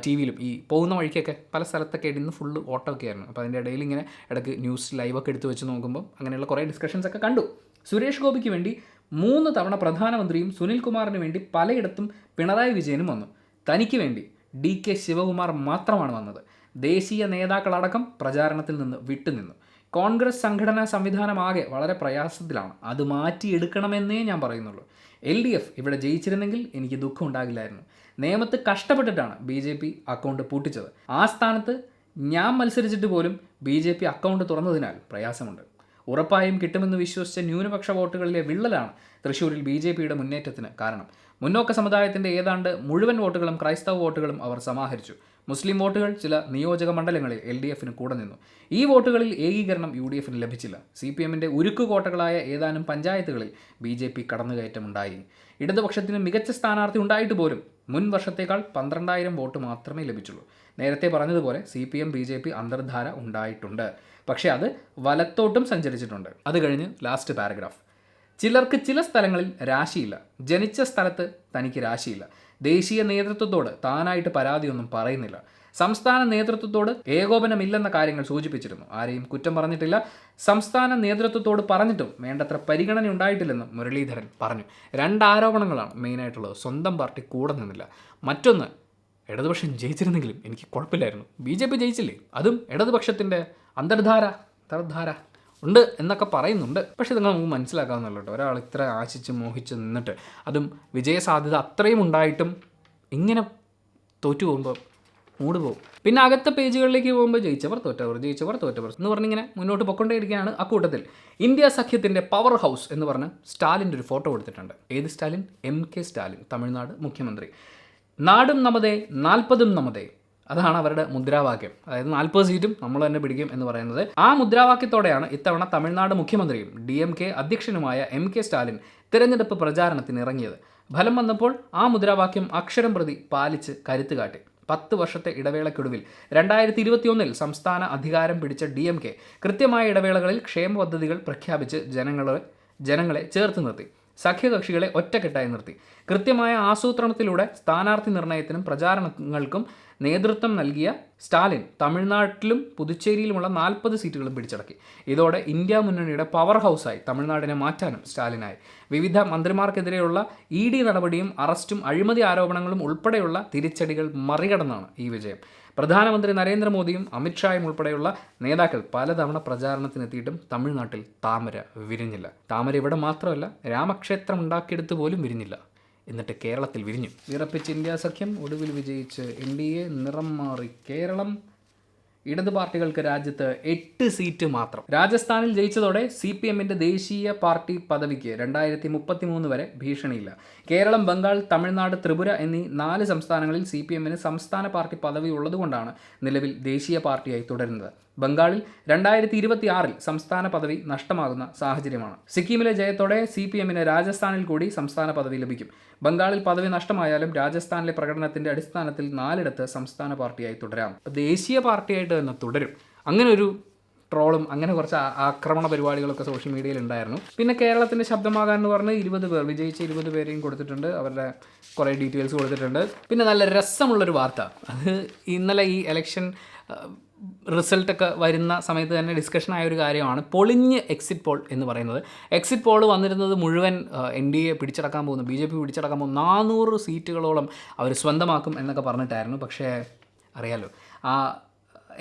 TV-യിലും ഈ പോകുന്ന വഴിക്കൊക്കെ പല സ്ഥലത്തൊക്കെ ഇന്ന് ഫുള്ള് ഓട്ടമൊക്കെ ആയിരുന്നു. അപ്പോൾ അതിൻ്റെ ഇടയിൽ ഇങ്ങനെ ഇടയ്ക്ക് ന്യൂസ് ലൈവൊക്കെ എടുത്ത് വെച്ച് നോക്കുമ്പോൾ അങ്ങനെയുള്ള കുറേ ഡിസ്കഷൻസൊക്കെ കണ്ടു. സുരേഷ് ഗോപിക്ക് വേണ്ടി 3 തവണ പ്രധാനമന്ത്രിയും സുനിൽകുമാറിന് വേണ്ടി പലയിടത്തും പിണറായി വിജയനും വന്നു. തനിക്ക് വേണ്ടി DK ശിവകുമാർ മാത്രമാണ് വന്നത്. ദേശീയ നേതാക്കളടക്കം പ്രചാരണത്തിൽ നിന്ന് വിട്ടുനിന്നു. കോൺഗ്രസ് സംഘടനാ സംവിധാനമാകെ വളരെ പ്രയാസത്തിലാണ്. അത് മാറ്റിയെടുക്കണമെന്നേ ഞാൻ പറയുന്നുള്ളൂ. LDF ഇവിടെ ജയിച്ചിരുന്നെങ്കിൽ എനിക്ക് ദുഃഖം ഉണ്ടാകില്ലായിരുന്നു. നേമത്ത് കഷ്ടപ്പെട്ടിട്ടാണ് BJP അക്കൗണ്ട് പൂട്ടിച്ചത്. ആ സ്ഥാനത്ത് ഞാൻ മത്സരിച്ചിട്ട് പോലും BJP അക്കൗണ്ട് തുറന്നതിനാൽ പ്രയാസമുണ്ട്. ഉറപ്പായും കിട്ടുമെന്ന് വിശ്വസിച്ച ന്യൂനപക്ഷ വോട്ടുകളിലെ വിള്ളലാണ് തൃശ്ശൂരിൽ BJPയുടെ മുന്നേറ്റത്തിന് കാരണം. മുന്നോക്ക സമുദായത്തിൻ്റെ ഏതാണ്ട് മുഴുവൻ വോട്ടുകളും ക്രൈസ്തവ വോട്ടുകളും അവർ സമാഹരിച്ചു. മുസ്ലിം വോട്ടുകൾ ചില നിയോജക മണ്ഡലങ്ങളിൽ LDFന് കൂടെ നിന്നു. ഈ വോട്ടുകളിൽ ഏകീകരണം UDFന് ലഭിച്ചില്ല. CPMന്റെ ഉരുക്കുകോട്ടകളായ ഏതാനും പഞ്ചായത്തുകളിൽ BJP കടന്നുകയറ്റമുണ്ടായി. ഇടതുപക്ഷത്തിന് മികച്ച സ്ഥാനാർത്ഥി ഉണ്ടായിട്ട് പോലും മുൻ വർഷത്തേക്കാൾ 12,000 വോട്ട് മാത്രമേ ലഭിച്ചുള്ളൂ. നേരത്തെ പറഞ്ഞതുപോലെ CPM BJP അന്തർധാര ഉണ്ടായിട്ടുണ്ട്. പക്ഷേ അത് വലത്തോട്ടും സഞ്ചരിച്ചിട്ടുണ്ട്. അത് കഴിഞ്ഞ് ലാസ്റ്റ് പാരഗ്രാഫ്. ചിലർക്ക് ചില സ്ഥലങ്ങളിൽ രാശിയില്ല. ജനിച്ച സ്ഥലത്ത് തനിക്ക് രാശിയില്ല. ദേശീയ നേതൃത്വത്തോട് താനായിട്ട് പരാതിയൊന്നും പറയുന്നില്ല. സംസ്ഥാന നേതൃത്വത്തോട് ഏകോപനമില്ലെന്ന കാര്യങ്ങൾ സൂചിപ്പിച്ചിരുന്നു. ആരെയും കുറ്റം പറഞ്ഞിട്ടില്ല. സംസ്ഥാന നേതൃത്വത്തോട് പറഞ്ഞിട്ടും വേണ്ടത്ര പരിഗണന ഉണ്ടായിട്ടില്ലെന്നും മുരളീധരൻ പറഞ്ഞു. 2 ആരോപണങ്ങളാണ് മെയിനായിട്ടുള്ളത്. സ്വന്തം പാർട്ടി കൂടെ നിന്നില്ല. മറ്റൊന്ന്, ഇടതുപക്ഷം ജയിച്ചിരുന്നെങ്കിലും എനിക്ക് കുഴപ്പമില്ലായിരുന്നു. BJP ജയിച്ചില്ലേ, അതും ഇടതുപക്ഷത്തിൻ്റെ അന്തർധാര ഉണ്ട് എന്നൊക്കെ പറയുന്നുണ്ട്. പക്ഷേ നിങ്ങൾ നമുക്ക് മനസ്സിലാക്കാവുന്നല്ലോ കേട്ടോ, ഒരാൾ ഇത്ര ആശിച്ച് മോഹിച്ച് നിന്നിട്ട് അതും വിജയസാധ്യത അത്രയും ഉണ്ടായിട്ടും ഇങ്ങനെ തോറ്റു പോകുമ്പോൾ മൂട് പോകും. പിന്നെ അകത്തെ പേജുകളിലേക്ക് പോകുമ്പോൾ ജയിച്ചവർ തോറ്റവർ എന്ന് പറഞ്ഞിങ്ങനെ മുന്നോട്ട് പൊക്കൊണ്ടേയിരിക്കുകയാണ്. അക്കൂട്ടത്തിൽ ഇന്ത്യ സഖ്യത്തിൻ്റെ പവർ ഹൗസ് എന്ന് പറഞ്ഞ് സ്റ്റാലിൻ്റെ ഒരു ഫോട്ടോ കൊടുത്തിട്ടുണ്ട്. ഏത് സ്റ്റാലിൻ? MK സ്റ്റാലിൻ, തമിഴ്നാട് മുഖ്യമന്ത്രി. നാടും നമ്മതേ 40ഉം നമ്മതേ, അതാണ് അവരുടെ മുദ്രാവാക്യം. അതായത് 40 സീറ്റും നമ്മൾ തന്നെ പിടിക്കും എന്ന് പറയുന്നത്. ആ മുദ്രാവാക്യത്തോടെയാണ് ഇത്തവണ തമിഴ്നാട് മുഖ്യമന്ത്രിയും DMK അധ്യക്ഷനുമായ MK സ്റ്റാലിൻ തിരഞ്ഞെടുപ്പ് പ്രചാരണത്തിന് ഇറങ്ങിയത്. ഫലം വന്നപ്പോൾ ആ മുദ്രാവാക്യം അക്ഷരം പ്രതി പാലിച്ച് കരുത്ത് കാട്ടി. 10 വർഷത്തെ ഇടവേളയ്ക്കൊടുവിൽ 2021 സംസ്ഥാന അധികാരം പിടിച്ച DMK കൃത്യമായ ഇടവേളകളിൽ ക്ഷേമ പദ്ധതികൾ പ്രഖ്യാപിച്ച് ജനങ്ങളെ ചേർത്ത് നിർത്തി. സഖ്യകക്ഷികളെ ഒറ്റക്കെട്ടായി നിർത്തി. കൃത്യമായ ആസൂത്രണത്തിലൂടെ സ്ഥാനാർത്ഥി നിർണയത്തിനും പ്രചാരണങ്ങൾക്കും നേതൃത്വം നൽകിയ സ്റ്റാലിൻ തമിഴ്നാട്ടിലും പുതുച്ചേരിയിലുമുള്ള 40 സീറ്റുകളും പിടിച്ചടക്കി. ഇതോടെ ഇന്ത്യ മുന്നണിയുടെ പവർ ഹൗസായി തമിഴ്നാടിനെ മാറ്റാനും സ്റ്റാലിനായി. വിവിധ മന്ത്രിമാർക്കെതിരെയുള്ള ED നടപടിയും അറസ്റ്റും അഴിമതി ആരോപണങ്ങളും ഉൾപ്പെടെയുള്ള തിരിച്ചടികൾ മറികടന്നാണ് ഈ വിജയം. പ്രധാനമന്ത്രി നരേന്ദ്രമോദിയും അമിത്ഷായും ഉൾപ്പെടെയുള്ള നേതാക്കൾ പലതവണ പ്രചാരണത്തിനെത്തിയിട്ടും തമിഴ്നാട്ടിൽ താമര വിരിഞ്ഞില്ല. താമര ഇവിടെ മാത്രമല്ല, രാമക്ഷേത്രം ഉണ്ടാക്കിയെടുത്ത് പോലും വിരിഞ്ഞില്ല. എന്നിട്ട് കേരളത്തിൽ വിരിഞ്ഞു. വിറപ്പിച്ച് ഇന്ത്യ സഖ്യം ഒടുവിൽ വിജയിച്ച് NDA നിറം മാറി കേരളം. ഇടത് പാർട്ടികൾക്ക് രാജ്യത്ത് 8 സീറ്റ് മാത്രം. രാജസ്ഥാനിൽ ജയിച്ചതോടെ CPMന്റെ ദേശീയ പാർട്ടി പദവിക്ക് 2033 വരെ ഭീഷണിയില്ല. കേരളം, ബംഗാൾ, തമിഴ്നാട്, ത്രിപുര എന്നീ 4 സംസ്ഥാനങ്ങളിൽ CPMന് സംസ്ഥാന പാർട്ടി പദവി ഉള്ളതുകൊണ്ടാണ് നിലവിൽ ദേശീയ പാർട്ടിയായി തുടരുന്നത്. ബംഗാളിൽ 2026 സംസ്ഥാന പദവി നഷ്ടമാകുന്ന സാഹചര്യമാണ്. സിക്കിമിലെ ജയത്തോടെ CPMന് രാജസ്ഥാനിൽ കൂടി സംസ്ഥാന പദവി ലഭിക്കും. ബംഗാളിൽ പദവി നഷ്ടമായാലും രാജസ്ഥാനിലെ പ്രകടനത്തിന്റെ അടിസ്ഥാനത്തിൽ 4 സംസ്ഥാന പാർട്ടിയായി തുടരാം. ദേശീയ പാർട്ടിയായിട്ട് തന്നെ തുടരും. അങ്ങനെ ഒരു ട്രോളും അങ്ങനെ കുറച്ച് ആക്രമണ പരിപാടികളൊക്കെ സോഷ്യൽ മീഡിയയിൽ ഉണ്ടായിരുന്നു. പിന്നെ കേരളത്തിൻ്റെ ശബ്ദമാകാൻ എന്ന് പറഞ്ഞ് 20 പേർ, വിജയിച്ച 20 പേരെയും കൊടുത്തിട്ടുണ്ട്. അവരുടെ കുറേ ഡീറ്റെയിൽസ് കൊടുത്തിട്ടുണ്ട്. പിന്നെ നല്ല രസമുള്ളൊരു വാർത്ത, അത് ഇന്നലെ ഈ ഇലക്ഷൻ റിസൾട്ടൊക്കെ വരുന്ന സമയത്ത് തന്നെ ഡിസ്കഷനായ ഒരു കാര്യമാണ് പൊളിഞ്ഞ് എക്സിറ്റ് പോൾ എന്ന് പറയുന്നത്. എക്സിറ്റ് പോൾ വന്നിരുന്നത് മുഴുവൻ NDA പിടിച്ചടക്കാൻ പോകുന്നു, BJP പിടിച്ചടക്കാൻ പോകുന്നു, 400 സീറ്റുകളോളം അവർ സ്വന്തമാക്കും എന്നൊക്കെ പറഞ്ഞിട്ടായിരുന്നു. പക്ഷേ അറിയാലോ, ആ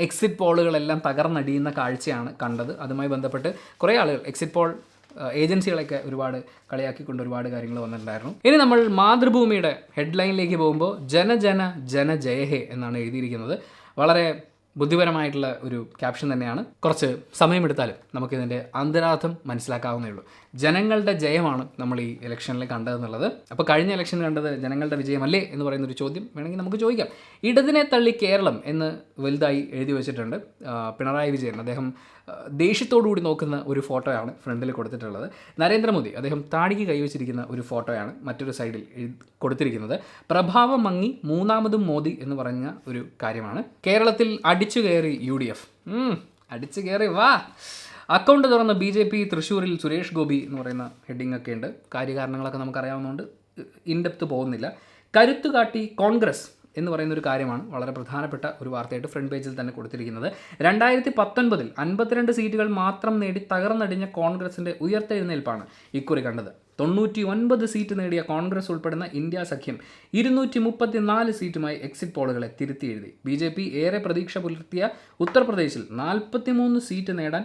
എക്സിറ്റ് പോളുകളെല്ലാം തകർന്നടിയുന്ന കാഴ്ചയാണ് കണ്ടത്. അതുമായി ബന്ധപ്പെട്ട് കുറേ ആളുകൾ എക്സിറ്റ് പോൾ ഏജൻസികളൊക്കെ ഒരുപാട് കളിയാക്കിക്കൊണ്ട് ഒരുപാട് കാര്യങ്ങൾ വന്നിട്ടുണ്ടായിരുന്നു. ഇനി നമ്മൾ മാതൃഭൂമിയുടെ ഹെഡ്ലൈനിലേക്ക് പോകുമ്പോൾ ജന ജയഹേ എന്നാണ് എഴുതിയിരിക്കുന്നത്. വളരെ ബുദ്ധിപരമായിട്ടുള്ള ഒരു ക്യാപ്ഷൻ തന്നെയാണ്. കുറച്ച് സമയമെടുത്താലും നമുക്കിതിൻ്റെ അന്തരാർത്ഥം മനസ്സിലാക്കാവുന്നേ ഉള്ളൂ. ജനങ്ങളുടെ ജയമാണ് നമ്മൾ ഈ ഇലക്ഷനിൽ കണ്ടതെന്നുള്ളത്. അപ്പോൾ കഴിഞ്ഞ ഇലക്ഷൻ കണ്ടത് ജനങ്ങളുടെ വിജയമല്ലേ എന്ന് പറയുന്നൊരു ചോദ്യം വേണമെങ്കിൽ നമുക്ക് ചോദിക്കാം. ഇടതിനെ തള്ളി കേരളം എന്ന് വലുതായി എഴുതി വെച്ചിട്ടുണ്ട് പിണറായി വിജയൻ. അദ്ദേഹം ദേഷ്യത്തോടുകൂടി നോക്കുന്ന ഒരു ഫോട്ടോയാണ് ഫ്രണ്ടിൽ കൊടുത്തിട്ടുള്ളത്. നരേന്ദ്രമോദി അദ്ദേഹം താടിക്ക് കൈവച്ചിരിക്കുന്ന ഒരു ഫോട്ടോയാണ് മറ്റൊരു സൈഡിൽ കൊടുത്തിരിക്കുന്നത്. പ്രഭാവം മങ്ങി മൂന്നാമതും മോദി എന്ന് പറഞ്ഞ ഒരു കാര്യമാണ്. കേരളത്തിൽ അടിച്ചു കയറി UDF, അടിച്ചു കയറി വാ. അക്കൗണ്ട് തുറന്ന BJP തൃശ്ശൂരിൽ സുരേഷ് ഗോപി എന്ന് പറയുന്ന ഹെഡിങ് ഒക്കെ ഉണ്ട്. കാര്യകാരണങ്ങളൊക്കെ നമുക്കറിയാവുന്നതുകൊണ്ട് ഇൻഡെപ്ത് പോകുന്നില്ല. കരുത്തു കാട്ടി കോൺഗ്രസ് എന്ന് പറയുന്ന ഒരു കാര്യമാണ് വളരെ പ്രധാനപ്പെട്ട ഒരു വാർത്തയായിട്ട് ഫ്രണ്ട് പേജിൽ തന്നെ കൊടുത്തിരിക്കുന്നത്. 2019 52 സീറ്റുകൾ മാത്രം നേടി തകർന്നടിഞ്ഞ കോൺഗ്രസിൻ്റെ ഉയർത്തെഴുന്നേൽപ്പാണ് ഇക്കുറി കണ്ടത്. 99 സീറ്റ് നേടിയ കോൺഗ്രസ് ഉൾപ്പെടുന്ന ഇന്ത്യ സഖ്യം 234 സീറ്റുമായി എക്സിറ്റ് പോളുകളെ തിരുത്തി എഴുതി. BJP ഏറെ പ്രതീക്ഷ പുലർത്തിയ ഉത്തർപ്രദേശിൽ 43 സീറ്റ് നേടാൻ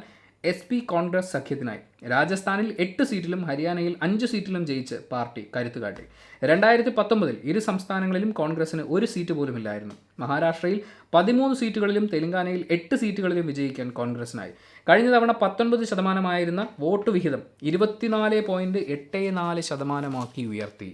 SP കോൺഗ്രസ് സഖ്യത്തിനായി. രാജസ്ഥാനിൽ 8 സീറ്റിലും ഹരിയാനയിൽ 5 സീറ്റിലും ജയിച്ച് പാർട്ടി കരുത്തുകാട്ടി. 2019 ഇരു സംസ്ഥാനങ്ങളിലും കോൺഗ്രസിന് ഒരു സീറ്റ് പോലുമില്ലായിരുന്നു. മഹാരാഷ്ട്രയിൽ 13 സീറ്റുകളിലും തെലങ്കാനയിൽ 8 സീറ്റുകളിലും വിജയിക്കാൻ കോൺഗ്രസിനായി. കഴിഞ്ഞ തവണ 19% വോട്ട് വിഹിതം 24.84% ഉയർത്തി.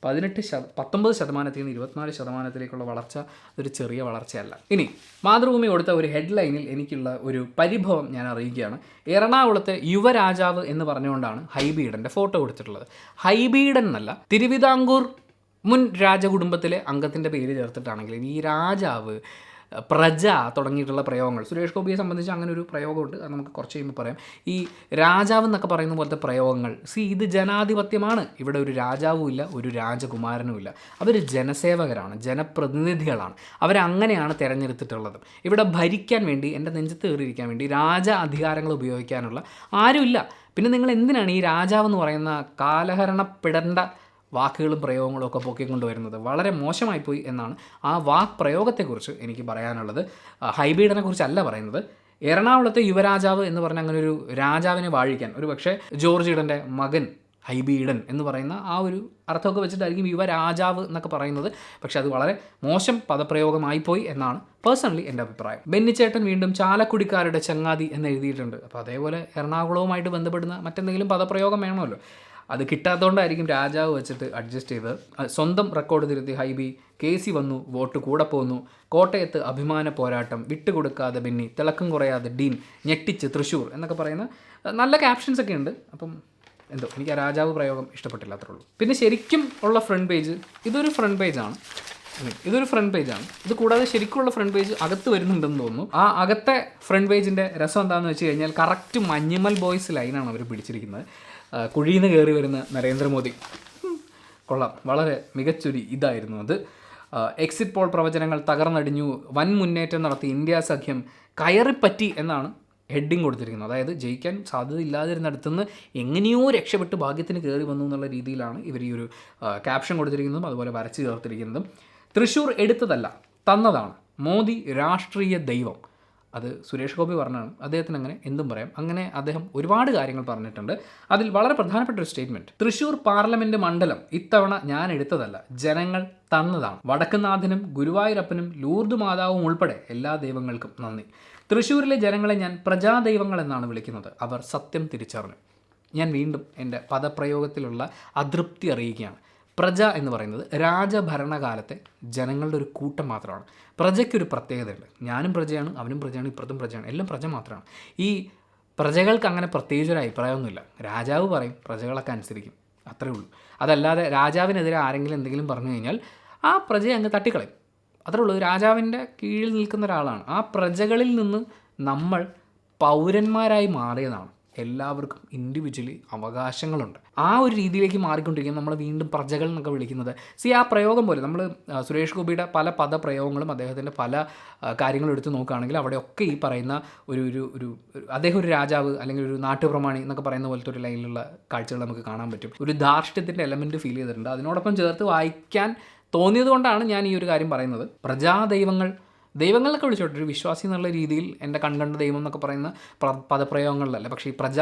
19% നിന്ന് 24% വളർച്ച ഒരു ചെറിയ വളർച്ചയല്ല. ഇനി മാതൃഭൂമി കൊടുത്ത ഒരു ഹെഡ്ലൈനിൽ എനിക്കുള്ള ഒരു പരിഭവം ഞാൻ അറിയിക്കുകയാണ്. എറണാകുളത്തെ യുവരാജാവ് എന്ന് പറഞ്ഞുകൊണ്ടാണ് ഹൈബീഡൻ്റെ ഫോട്ടോ കൊടുത്തിട്ടുള്ളത്. ഹൈബീഡൻ എന്നല്ല, തിരുവിതാംകൂർ മുൻ രാജകുടുംബത്തിലെ അംഗത്തിൻ്റെ പേര് ചേർത്തിട്ടാണെങ്കിലും ഈ രാജാവ്, പ്രജ തുടങ്ങിയിട്ടുള്ള പ്രയോഗങ്ങൾ, സുരേഷ് ഗോപിയെ സംബന്ധിച്ച് അങ്ങനെ ഒരു പ്രയോഗമുണ്ട്, അത് നമുക്ക് കുറച്ച് കഴിയുമ്പോൾ പറയാം. ഈ രാജാവ് എന്നൊക്കെ പറയുന്ന പോലത്തെ പ്രയോഗങ്ങൾ, ഇത് ജനാധിപത്യമാണ്. ഇവിടെ ഒരു രാജാവും ഇല്ല, ഒരു രാജകുമാരനും ഇല്ല. അവർ ജനസേവകരാണ്, ജനപ്രതിനിധികളാണ്. അവരങ്ങനെയാണ് തിരഞ്ഞെടുത്തിട്ടുള്ളത്. ഇവിടെ ഭരിക്കാൻ വേണ്ടി, എൻ്റെ നെഞ്ചത്ത് കയറിയിരിക്കാൻ വേണ്ടി രാജ അധികാരങ്ങൾ ഉപയോഗിക്കാനുള്ള ആരുമില്ല. പിന്നെ നിങ്ങൾ എന്തിനാണ് ഈ രാജാവെന്ന് പറയുന്ന കാലഹരണപ്പെടേണ്ട വാക്കുകളും പ്രയോഗങ്ങളും ഒക്കെ പൊക്കിക്കൊണ്ടുവരുന്നത്? വളരെ മോശമായിപ്പോയി എന്നാണ് ആ വാക്ക് പ്രയോഗത്തെക്കുറിച്ച് എനിക്ക് പറയാനുള്ളത്. ഹൈബീഡനെ കുറിച്ചല്ല പറയുന്നത്. എറണാകുളത്തെ യുവരാജാവ് എന്ന് പറഞ്ഞ അങ്ങനെ ഒരു രാജാവിനെ വാഴിക്കാൻ ഒരു പക്ഷേ ജോർജ് ഈഡൻ്റെ മകൻ ഹൈബീഡൻ എന്ന് പറയുന്ന ആ ഒരു അർത്ഥമൊക്കെ വെച്ചിട്ടായിരിക്കും യുവരാജാവ് എന്നൊക്കെ പറയുന്നത്. പക്ഷെ അത് വളരെ മോശം പദപ്രയോഗമായിപ്പോയി എന്നാണ് പേഴ്സണലി എൻ്റെ അഭിപ്രായം. ബെന്നിച്ചേട്ടൻ വീണ്ടും ചാലക്കുടിക്കാരുടെ ചങ്ങാതി എന്ന് എഴുതിയിട്ടുണ്ട്. അപ്പോൾ അതേപോലെ എറണാകുളവുമായിട്ട് ബന്ധപ്പെടുന്ന മറ്റെന്തെങ്കിലും പദപ്രയോഗം വേണമല്ലോ. അത് കിട്ടാത്തതുകൊണ്ടായിരിക്കും രാജാവ് വെച്ചിട്ട് അഡ്ജസ്റ്റ് ചെയ്ത് സ്വന്തം റെക്കോർഡ് തിരുത്തി ഹൈബി. KC വന്നു, വോട്ട് കൂടെ പോന്നു, കോട്ടയത്ത് അഭിമാന പോരാട്ടം, വിട്ടുകൊടുക്കാതെ ബെന്നി, തിളക്കം കുറയാതെ ഡീൻ, ഞെട്ടിച്ച് തൃശ്ശൂർ എന്നൊക്കെ പറയുന്ന നല്ല ക്യാപ്ഷൻസ് ഒക്കെ ഉണ്ട്. അപ്പം എന്തോ എനിക്ക് ആ രാജാവ് പ്രയോഗം ഇഷ്ടപ്പെട്ടില്ല, അത്രേ ഉള്ളൂ. പിന്നെ ശരിക്കും ഉള്ള ഫ്രണ്ട് പേജ്, ഇതൊരു ഫ്രണ്ട് പേജാണ്. ഇത് കൂടാതെ ശരിക്കുള്ള ഫ്രണ്ട് പേജ് അകത്ത് വരുന്നുണ്ടെന്ന് തോന്നുന്നു. ആ അകത്തെ ഫ്രണ്ട് പേജിൻ്റെ രസം എന്താണെന്ന് വെച്ച് കഴിഞ്ഞാൽ കറക്റ്റ് മഞ്ഞുമൽ ബോയ്സ് ലൈനാണ് അവർ പിടിച്ചിരിക്കുന്നത്. കുഴിയിൽ നിന്ന് കയറി വരുന്ന നരേന്ദ്രമോദി കൊള്ളാം, വളരെ മികച്ചൊരു ഇതായിരുന്നു അത്. എക്സിറ്റ് പോൾ പ്രവചനങ്ങൾ തകർന്നടിഞ്ഞു, വൻ മുന്നേറ്റം നടത്തി ഇന്ത്യ സഖ്യം, കയറിപ്പറ്റി എന്നാണ് ഹെഡിങ് കൊടുത്തിരിക്കുന്നത്. അതായത് ജയിക്കാൻ സാധ്യതയില്ലാതിരുന്നിടത്തുനിന്ന് എങ്ങനെയോ രക്ഷപ്പെട്ട് ഭാഗ്യത്തിന് കയറി വന്നു എന്നുള്ള രീതിയിലാണ് ഇവർ ഈ ഒരു ക്യാപ്ഷൻ കൊടുത്തിരിക്കുന്നതും അതുപോലെ വരച്ച് ചേർത്തിരിക്കുന്നതും. തൃശ്ശൂർ എടുത്തതല്ല, തന്നതാണ്. മോദി രാഷ്ട്രീയ ദൈവം. അത് സുരേഷ് ഗോപി പറഞ്ഞാണ്. അദ്ദേഹത്തിന് അങ്ങനെ എന്തും പറയാം. അങ്ങനെ അദ്ദേഹം ഒരുപാട് കാര്യങ്ങൾ പറഞ്ഞിട്ടുണ്ട്. അതിൽ വളരെ പ്രധാനപ്പെട്ട ഒരു സ്റ്റേറ്റ്മെൻറ്റ്, തൃശ്ശൂർ പാർലമെൻറ്റ് മണ്ഡലം ഇത്തവണ ഞാൻ എടുത്തതല്ല, ജനങ്ങൾ തന്നതാണ്. വടക്കുന്നാഥനും ഗുരുവായൂരപ്പനും ലൂർദ് മാതാവും ഉൾപ്പെടെ എല്ലാ ദൈവങ്ങൾക്കും നന്ദി. തൃശ്ശൂരിലെ ജനങ്ങളെ ഞാൻ പ്രജാദൈവങ്ങൾ എന്നാണ് വിളിക്കുന്നത്. അവർ സത്യം തിരിച്ചറിഞ്ഞു. ഞാൻ വീണ്ടും എൻ്റെ പദപ്രയോഗത്തിലുള്ള അതൃപ്തി അറിയിക്കുകയാണ്. പ്രജ എന്ന് പറയുന്നത് രാജഭരണകാലത്തെ ജനങ്ങളുടെ ഒരു കൂട്ടം മാത്രമാണ്. പ്രജയ്ക്കൊരു പ്രത്യേകതയുണ്ട്. ഞാനും പ്രജയാണ്, അവനും പ്രജയാണ്, ഇപ്പുറത്തും പ്രജയാണ്, എല്ലാം പ്രജ മാത്രമാണ്. ഈ പ്രജകൾക്ക് അങ്ങനെ പ്രത്യേകിച്ചൊരു അഭിപ്രായമൊന്നുമില്ല. രാജാവ് പറയും, പ്രജകളൊക്കെ അനുസരിക്കും, അത്രേ ഉള്ളൂ. അതല്ലാതെ രാജാവിനെതിരെ ആരെങ്കിലും എന്തെങ്കിലും പറഞ്ഞു കഴിഞ്ഞാൽ ആ പ്രജയെ അങ്ങ് തട്ടിക്കളയും, അത്രേ ഉള്ളൂ. രാജാവിൻ്റെ കീഴിൽ നിൽക്കുന്ന ഒരാളാണ്. ആ പ്രജകളിൽ നിന്ന് നമ്മൾ പൗരന്മാരായി മാറിയതാണ്. എല്ലാവർക്കും ഇൻഡിവിജ്വലി അവകാശങ്ങളുണ്ട്. ആ ഒരു രീതിയിലേക്ക് മാറിക്കൊണ്ടിരിക്കുന്നത് നമ്മൾ വീണ്ടും പ്രജകൾ എന്നൊക്കെ വിളിക്കുന്നത്. ആ പ്രയോഗം പോലെ നമ്മൾ സുരേഷ് ഗോപിയുടെ പല പദപ്രയോഗങ്ങളും അദ്ദേഹത്തിൻ്റെ പല കാര്യങ്ങളും എടുത്ത് നോക്കുകയാണെങ്കിൽ അവിടെയൊക്കെ ഈ പറയുന്ന ഒരു അദ്ദേഹം ഒരു രാജാവ് അല്ലെങ്കിൽ ഒരു നാട്ടുപ്രമാണി എന്നൊക്കെ പറയുന്ന പോലത്തെ ഒരു ലൈനിലുള്ള കാഴ്ചകൾ നമുക്ക് കാണാൻ പറ്റും. ഒരു ധാർഷ്ട്യത്തിൻ്റെ എലമെൻറ്റ് ഫീൽ ചെയ്തിട്ടുണ്ട്. അതിനോടൊപ്പം ചേർത്ത് വായിക്കാൻ തോന്നിയത് കൊണ്ടാണ് ഞാൻ ഈ ഒരു കാര്യം പറയുന്നത്. ദൈവങ്ങളൊക്കെ വിളിച്ചോട്ടെ, ഒരു വിശ്വാസി എന്നുള്ള രീതിയിൽ എൻ്റെ കൺകണ്ട ദൈവം എന്നൊക്കെ പറയുന്ന പദപ്രയോഗങ്ങളിലല്ല. പക്ഷേ ഈ പ്രജ,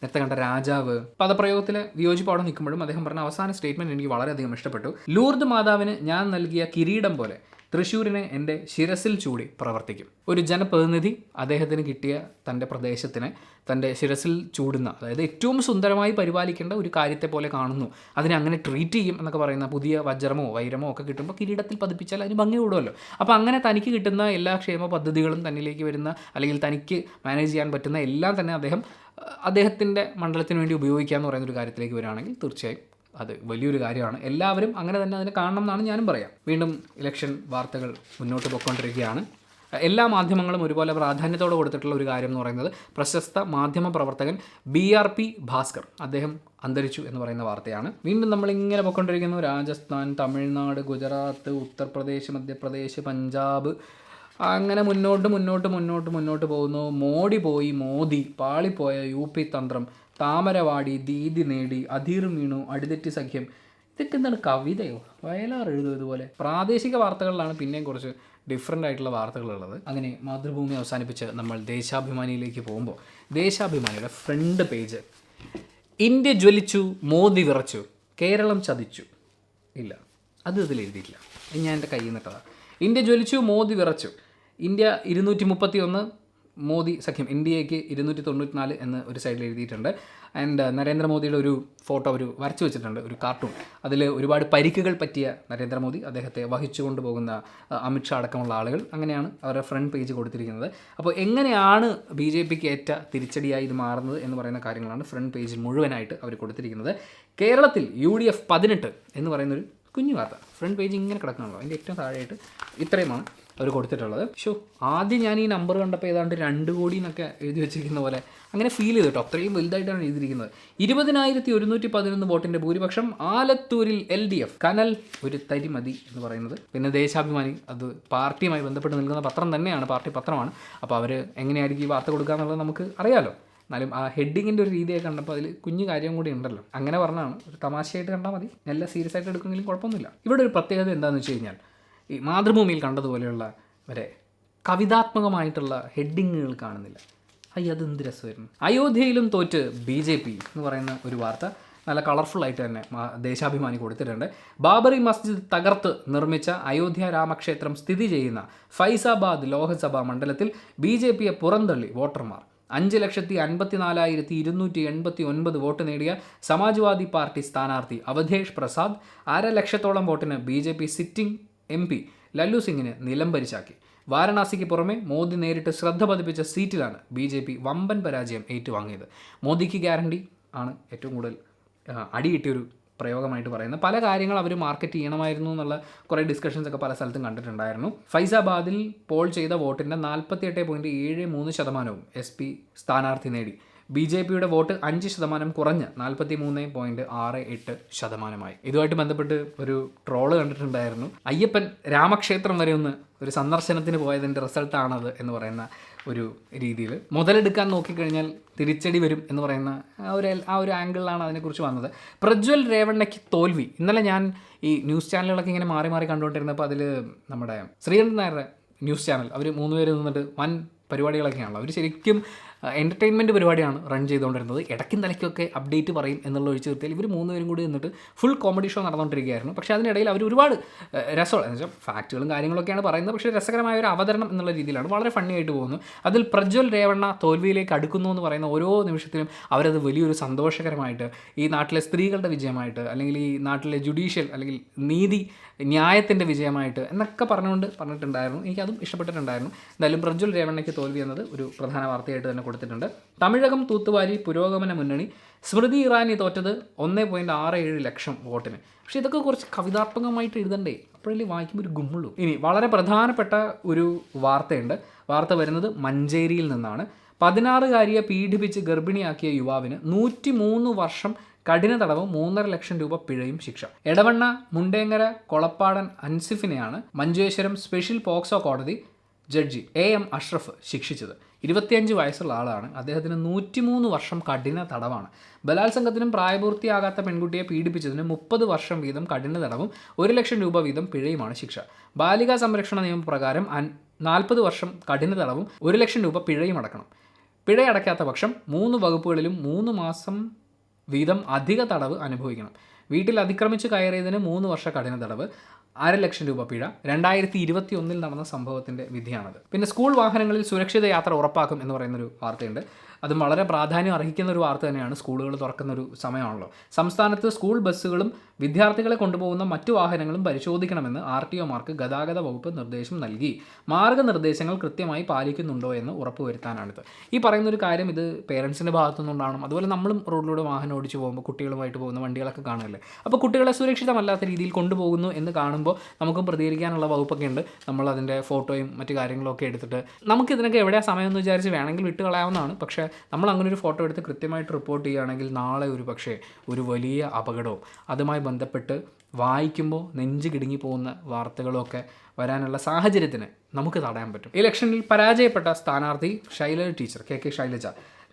നേരത്തെ കണ്ട രാജാവ് പദപ്രയോഗത്തിലെ വിയോജിപ്പ് അവിടെ നിൽക്കുമ്പോഴും അദ്ദേഹം പറഞ്ഞ അവസാന സ്റ്റേറ്റ്മെൻറ്റ് എനിക്ക് വളരെയധികം ഇഷ്ടപ്പെട്ടു. ലൂർദ് മാതാവിന് ഞാൻ നൽകിയ കിരീടം പോലെ തൃശ്ശൂരിനെ എൻ്റെ ശിരസിൽ ചൂടി പ്രവർത്തിക്കും. ഒരു ജനപ്രതിനിധി അദ്ദേഹത്തിന് കിട്ടിയ തൻ്റെ പ്രദേശത്തിനെ തൻ്റെ ശിരസിൽ ചൂടുന്ന, അതായത് ഏറ്റവും സുന്ദരമായി പരിപാലിക്കേണ്ട ഒരു കാര്യത്തെ പോലെ കാണുന്നു, അതിനെ അങ്ങനെ ട്രീറ്റ് ചെയ്യും എന്നൊക്കെ പറയുന്ന പുതിയ വജ്രമോ വൈരമോ ഒക്കെ കിട്ടുമ്പോൾ കിരീടത്തിൽ പതിപ്പിച്ചാൽ അതിന് ഭംഗി കൂടുമല്ലോ. അപ്പോൾ അങ്ങനെ തനിക്ക് കിട്ടുന്ന എല്ലാ ക്ഷേമ പദ്ധതികളും തന്നിലേക്ക് വരുന്ന, അല്ലെങ്കിൽ തനിക്ക് മാനേജ് ചെയ്യാൻ പറ്റുന്ന എല്ലാം തന്നെ അദ്ദേഹത്തിൻ്റെ മണ്ഡലത്തിന് വേണ്ടി ഉപയോഗിക്കുക എന്ന് പറയുന്ന ഒരു കാര്യത്തിലേക്ക് വരികയാണെങ്കിൽ തീർച്ചയായും അത് വലിയൊരു കാര്യമാണ്. എല്ലാവരും അങ്ങനെ തന്നെ അതിനെ കാണണം എന്നാണ് ഞാനും പറയാം. വീണ്ടും ഇലക്ഷൻ വാർത്തകൾ മുന്നോട്ട് പോയിക്കൊണ്ടിരിക്കുകയാണ്. എല്ലാ മാധ്യമങ്ങളും ഒരുപോലെ പ്രാധാന്യത്തോടെ കൊടുത്തിട്ടുള്ള ഒരു കാര്യം എന്ന് പറയുന്നത് പ്രശസ്ത മാധ്യമ പ്രവർത്തകൻ BRP ഭാസ്കർ അദ്ദേഹം അന്തരിച്ചു എന്ന് പറയുന്ന വാർത്തയാണ്. വീണ്ടും നമ്മളിങ്ങനെ പോയിക്കൊണ്ടിരിക്കുന്നു. രാജസ്ഥാൻ, തമിഴ്നാട്, ഗുജറാത്ത്, ഉത്തർപ്രദേശ്, മധ്യപ്രദേശ്, പഞ്ചാബ്, അങ്ങനെ മുന്നോട്ട് പോകുന്നു. മോദി പാളിപ്പോയ UP തന്ത്രം, താമരവാടി, ദീദി നേടി, അധീർ വീണു, അടിതെറ്റി സഖ്യം. ഇതൊക്കെ എന്താണ്, കവിതയോ? വയലാർ എഴുതും ഇതുപോലെ. പ്രാദേശിക വാർത്തകളിലാണ് പിന്നെയും കുറച്ച് ഡിഫറെൻ്റ് ആയിട്ടുള്ള വാർത്തകളുള്ളത്. അങ്ങനെ മാതൃഭൂമി അവസാനിപ്പിച്ച് നമ്മൾ ദേശാഭിമാനിയിലേക്ക് പോകുമ്പോൾ ദേശാഭിമാനിയുടെ ഫ്രണ്ട് പേജ്, ഇന്ത്യ ജ്വലിച്ചു, മോദി വിറച്ചു, കേരളം ചതിച്ചു. ഇല്ല, അത് ഇതിൽ എഴുതിയിട്ടില്ല, ഞാൻ എൻ്റെ കയ്യിൽ നിന്നിട്ടതാണ്. ഇന്ത്യ ജ്വലിച്ചു, മോദി വിറച്ചു. ഇന്ത്യ 231, മോദി സഖ്യം ഇന്ത്യയ്ക്ക് 294 എന്ന് ഒരു സൈഡിൽ എഴുതിയിട്ടുണ്ട്. ആൻഡ് നരേന്ദ്രമോദിയുടെ ഒരു ഫോട്ടോ അവർ വരച്ചു വെച്ചിട്ടുണ്ട്, ഒരു കാർട്ടൂൺ. അതിൽ ഒരുപാട് പരിക്കുകൾ പറ്റിയ നരേന്ദ്രമോദി, അദ്ദേഹത്തെ വഹിച്ചു കൊണ്ടുപോകുന്ന അമിത്ഷാ അടക്കമുള്ള ആളുകൾ, അങ്ങനെയാണ് അവരുടെ ഫ്രണ്ട് പേജ് കൊടുത്തിരിക്കുന്നത്. അപ്പോൾ എങ്ങനെയാണ് BJPക്ക് ഏറ്റ തിരിച്ചടിയായി ഇത് മാറുന്നത് എന്ന് പറയുന്ന കാര്യങ്ങളാണ് ഫ്രണ്ട് പേജിൽ മുഴുവനായിട്ട് അവർ കൊടുത്തിരിക്കുന്നത്. കേരളത്തിൽ UDF 18 എന്ന് പറയുന്നൊരു കുഞ്ഞു വാർത്ത ഫ്രണ്ട് പേജ് ഇങ്ങനെ കിടക്കണമല്ലോ, അതിൻ്റെ ഏറ്റവും താഴെയായിട്ട് ഇത്രയുമാണ് അവർ കൊടുത്തിട്ടുള്ളത്. ആദ്യം ഞാൻ ഈ നമ്പർ കണ്ടപ്പോൾ ഏതാണ്ട് 2 കോടി എന്നൊക്കെ എഴുതി വെച്ചിരിക്കുന്ന പോലെ അങ്ങനെ ഫീൽ ചെയ്തു കേട്ടോ. അത്രയും വലുതായിട്ടാണ് എഴുതിയിരിക്കുന്നത്. 20,111 വോട്ടിൻ്റെ ഭൂരിപക്ഷം ആലത്തൂരിൽ LDF. കനൽ ഒരു തരി മതി എന്ന് പറയുന്നത്. പിന്നെ ദേശാഭിമാനി, അത് പാർട്ടിയുമായി ബന്ധപ്പെട്ട് നിൽക്കുന്ന പത്രം തന്നെയാണ്, പാർട്ടി പത്രമാണ്. അപ്പോൾ അവർ എങ്ങനെയായിരിക്കും ഈ വാർത്ത കൊടുക്കുക എന്നുള്ളത് നമുക്ക് അറിയാമല്ലോ. എന്നാലും ആ ഹെഡിങ്ങിൻ്റെ ഒരു രീതിയൊക്കെ കണ്ടപ്പോൾ അതിൽ കുഞ്ഞു കാര്യം കൂടി ഉണ്ടല്ലോ. അങ്ങനെ പറഞ്ഞാണ്, ഒരു തമാശയായിട്ട് കണ്ടാൽ മതി, നല്ല സീരിയസ് ആയിട്ട് എടുക്കുമെങ്കിലും കുഴപ്പമൊന്നുമില്ല. ഇവിടെ ഒരു പ്രത്യേകത എന്താണെന്ന് വെച്ച് കഴിഞ്ഞാൽ, ഈ മാതൃഭൂമിയിൽ കണ്ടതുപോലെയുള്ള വരെ കവിതാത്മകമായിട്ടുള്ള ഹെഡിങ്ങുകൾ കാണുന്നില്ല. അതെന്ത് രസമായിരുന്നു. അയോധ്യയിലും തോറ്റ് BJP എന്ന് പറയുന്ന ഒരു വാർത്ത നല്ല കളർഫുള്ളായിട്ട് തന്നെ ദേശാഭിമാനി കൊടുത്തിട്ടുണ്ട്. ബാബറി മസ്ജിദ് തകർത്ത് നിർമ്മിച്ച അയോധ്യ രാമക്ഷേത്രം സ്ഥിതി ചെയ്യുന്ന ഫൈസാബാദ് ലോക്സഭാ മണ്ഡലത്തിൽ BJPയെ പുറന്തള്ളി വോട്ടർമാർ. 5,54,289 വോട്ട് നേടിയ സമാജ്വാദി പാർട്ടി സ്ഥാനാർത്ഥി അവധേഷ് പ്രസാദ് 1.5 ലക്ഷത്തോളം വോട്ടിന് BJP സിറ്റിംഗ് MP ലല്ലു സിംഗിന് നിലംപരിശാക്കി. വാരണാസിക്ക് പുറമെ മോദി നേരിട്ട് ശ്രദ്ധ പതിപ്പിച്ച സീറ്റിലാണ് BJP വമ്പൻ പരാജയം ഏറ്റുവാങ്ങിയത്. മോദിക്ക് ഗ്യാരണ്ടി ആണ് ഏറ്റവും കൂടുതൽ അടി കിട്ടിയൊരു പ്രയോഗമായിട്ട് പറയുന്നത്. പല കാര്യങ്ങൾ അവർ മാർക്കറ്റ് ചെയ്യണമായിരുന്നു എന്നുള്ള കുറേ ഡിസ്കഷൻസ് ഒക്കെ പല സ്ഥലത്തും കണ്ടിട്ടുണ്ടായിരുന്നു. ഫൈസാബാദിൽ പോൾ ചെയ്ത വോട്ടിൻ്റെ 48.73% SP സ്ഥാനാർത്ഥി നേടി. BJPയുടെ വോട്ട് 5% കുറഞ്ഞ് 43.68%. ഇതുമായിട്ട് ബന്ധപ്പെട്ട് ഒരു ട്രോള് കണ്ടിട്ടുണ്ടായിരുന്നു. അയ്യപ്പൻ രാമക്ഷേത്രം വരെ ഒന്ന് ഒരു സന്ദർശനത്തിന് പോയതിൻ്റെ റിസൾട്ടാണത് എന്ന് പറയുന്ന ഒരു രീതിയിൽ മുതലെടുക്കാൻ നോക്കിക്കഴിഞ്ഞാൽ തിരിച്ചടി വരും എന്ന് പറയുന്ന ആ ഒരു ആംഗിളിലാണ് അതിനെക്കുറിച്ച് വന്നത്. പ്രജ്വൽ രേവണ്ണയ്ക്ക് തോൽവി. ഇന്നലെ ഞാൻ ഈ ന്യൂസ് ചാനലുകളൊക്കെ ഇങ്ങനെ മാറി കണ്ടുകൊണ്ടിരുന്നപ്പോൾ അതിൽ നമ്മുടെ ശ്രീകണ്ഠൻ നായരുടെ ന്യൂസ് ചാനൽ, അവർ 3 പേര് നിന്നിട്ട് വൻ പരിപാടികളൊക്കെയാണല്ലോ. അവർ ശരിക്കും എൻ്റർടൈൻമെൻറ്റ് പരിപാടിയാണ് റൺ ചെയ്തുകൊണ്ടിരുന്നത്. ഇടയ്ക്കും തലയ്ക്കൊക്കെ അപ്ഡേറ്റ് പറയും എന്നുള്ള ഒഴിച്ച് നിർത്തിയാൽ ഇവർ 3 പേരും കൂടി നിന്നിട്ട് ഫുൾ കോമഡി ഷോ നടന്നുകൊണ്ടിരിക്കുകയായിരുന്നു. പക്ഷേ അതിനിടയിൽ അവർ ഒരുപാട് രസമുള്ള, എന്ന് വെച്ചാൽ ഫാക്റ്റുകളും കാര്യങ്ങളൊക്കെയാണ് പറയുന്നത്, പക്ഷേ രസകരമായ ഒരു അവതരണം എന്നുള്ള രീതിയിലാണ് വളരെ ഫണ്ണി ആയിട്ട് പോകുന്നു. അതിൽ പ്രജ്വൽ രേവണ്ണ തോൽവിയിലേക്ക് അടുക്കുന്നു എന്ന് പറയുന്ന ഓരോ നിമിഷത്തിലും അവരത് വലിയൊരു സന്തോഷകരമായിട്ട്, ഈ നാട്ടിലെ സ്ത്രീകളുടെ വിജയമായിട്ട്, അല്ലെങ്കിൽ ഈ നാട്ടിലെ ജുഡീഷ്യൽ അല്ലെങ്കിൽ നീതി ന്യായത്തിൻ്റെ വിജയമായിട്ട് എന്നൊക്കെ പറഞ്ഞിട്ടുണ്ടായിരുന്നു. എനിക്കതും ഇഷ്ടപ്പെട്ടിട്ടുണ്ടായിരുന്നു. എന്തായാലും പ്രജ്വൽ രേവണ്ണയ്ക്ക് തോൽവി എന്നത് ഒരു പ്രധാന വാർത്തയായിട്ട് തന്നെ കൊടുത്തിട്ടുണ്ട്. തമിഴകം തൂത്തുവാരി പുരോഗമന മുന്നണി. സ്മൃതി ഇറാനി തോറ്റത് 1.67 ലക്ഷം വോട്ടിന്. പക്ഷേ ഇതൊക്കെ കുറച്ച് കവിതാത്മകമായിട്ട് എഴുതണ്ടേ, അപ്പോഴല്ലേ വായിക്കുമ്പോൾ ഒരു ഗുമ്മുള്ളൂ. ഇനി വളരെ പ്രധാനപ്പെട്ട ഒരു വാർത്തയുണ്ട്. വാർത്ത വരുന്നത് മഞ്ചേരിയിൽ നിന്നാണ്. 16-കാരിയെ പീഡിപ്പിച്ച് ഗർഭിണിയാക്കിയ യുവാവിന് 103 വർഷം കഠിന തടവും 3.5 ലക്ഷം രൂപ പിഴയും ശിക്ഷ. എടവണ്ണ മുണ്ടേങ്ങര കൊളപ്പാടൻ അൻസിഫിനെയാണ് മഞ്ചേശ്വരം സ്പെഷ്യൽ പോക്സോ കോടതി ജഡ്ജി AM അഷ്റഫ് ശിക്ഷിച്ചത്. 25 വയസ്സുള്ള ആളാണ്. അദ്ദേഹത്തിന് 103 വർഷം കഠിന തടവാണ്. ബലാത്സംഗത്തിനും പ്രായപൂർത്തിയാകാത്ത പെൺകുട്ടിയെ പീഡിപ്പിച്ചതിന് 30 വർഷം വീതം കഠിന തടവും 1 ലക്ഷം രൂപ വീതം പിഴയുമാണ് ശിക്ഷ. ബാലികാ സംരക്ഷണ നിയമപ്രകാരം 40 വർഷം കഠിന തടവും 1 ലക്ഷം രൂപ പിഴയും അടക്കണം. പിഴയടയ്ക്കാത്ത പക്ഷം 3 വകുപ്പുകളിലും 3 മാസം വീതം അധിക തടവ് അനുഭവിക്കണം. വീട്ടിൽ അതിക്രമിച്ച് കയറിയതിന് 3 വർഷ കഠിന തടവ്, 500,000 രൂപ പിഴ. 2021 നടന്ന സംഭവത്തിൻ്റെ വിധിയാണത്. പിന്നെ സ്കൂൾ വാഹനങ്ങളിൽ സുരക്ഷിത യാത്ര ഉറപ്പാക്കും എന്ന് പറയുന്നൊരു വാർത്തയുണ്ട്. അതും വളരെ പ്രാധാന്യം അർഹിക്കുന്ന ഒരു വാർത്ത തന്നെയാണ്. സ്കൂളുകൾ തുറക്കുന്നൊരു സമയമാണല്ലോ. സംസ്ഥാനത്ത് സ്കൂൾ ബസ്സുകളും വിദ്യാർത്ഥികളെ കൊണ്ടുപോകുന്ന മറ്റു വാഹനങ്ങളും പരിശോധിക്കണമെന്ന് RTOമാർക്ക് ഗതാഗത വകുപ്പ് നിർദ്ദേശം നൽകി. മാർഗ്ഗനിർദ്ദേശങ്ങൾ കൃത്യമായി പാലിക്കുന്നുണ്ടോ എന്ന് ഉറപ്പുവരുത്താനാണിത്. ഈ പറയുന്നൊരു കാര്യം ഇത് പേരൻസിൻ്റെ ഭാഗത്തുനിന്നുണ്ടാവണം. അതുപോലെ നമ്മളും റോഡിലൂടെ വാഹനം ഓടിച്ച് പോകുമ്പോൾ കുട്ടികളുമായിട്ട് പോകുന്ന വണ്ടികളൊക്കെ കാണുമല്ലേ. അപ്പോൾ കുട്ടികളെ സുരക്ഷിതമല്ലാത്ത രീതിയിൽ കൊണ്ടുപോകുന്നു എന്ന് കാണുമ്പോൾ നമുക്കും പ്രതികരിക്കാനുള്ള വകുപ്പൊക്കെ ഉണ്ട്. നമ്മൾ അതിൻ്റെ ഫോട്ടോയും മറ്റു കാര്യങ്ങളൊക്കെ എടുത്തിട്ട് നമുക്കിതിനൊക്കെ എവിടെയാണ് സമയം എന്ന് വിചാരിച്ച് വേണമെങ്കിൽ വിട്ട് കളയാവുന്നതാണ്. പക്ഷേ നമ്മൾ അങ്ങനെ ഒരു ഫോട്ടോ എടുത്ത് കൃത്യമായിട്ട് റിപ്പോർട്ട് ചെയ്യുകയാണെങ്കിൽ നാളെ ഒരു വലിയ അപകടവും അതുമായി ബന്ധപ്പെട്ട് വായിക്കുമ്പോൾ നെഞ്ച് കിടുങ്ങി പോകുന്ന വാർത്തകളൊക്കെ വരാനുള്ള സാഹചര്യത്തിന് നമുക്ക് തടയാൻ പറ്റും. ഇലക്ഷനിൽ പരാജയപ്പെട്ട സ്ഥാനാർത്ഥി ശൈലജ ടീച്ചർ KK ശൈലജ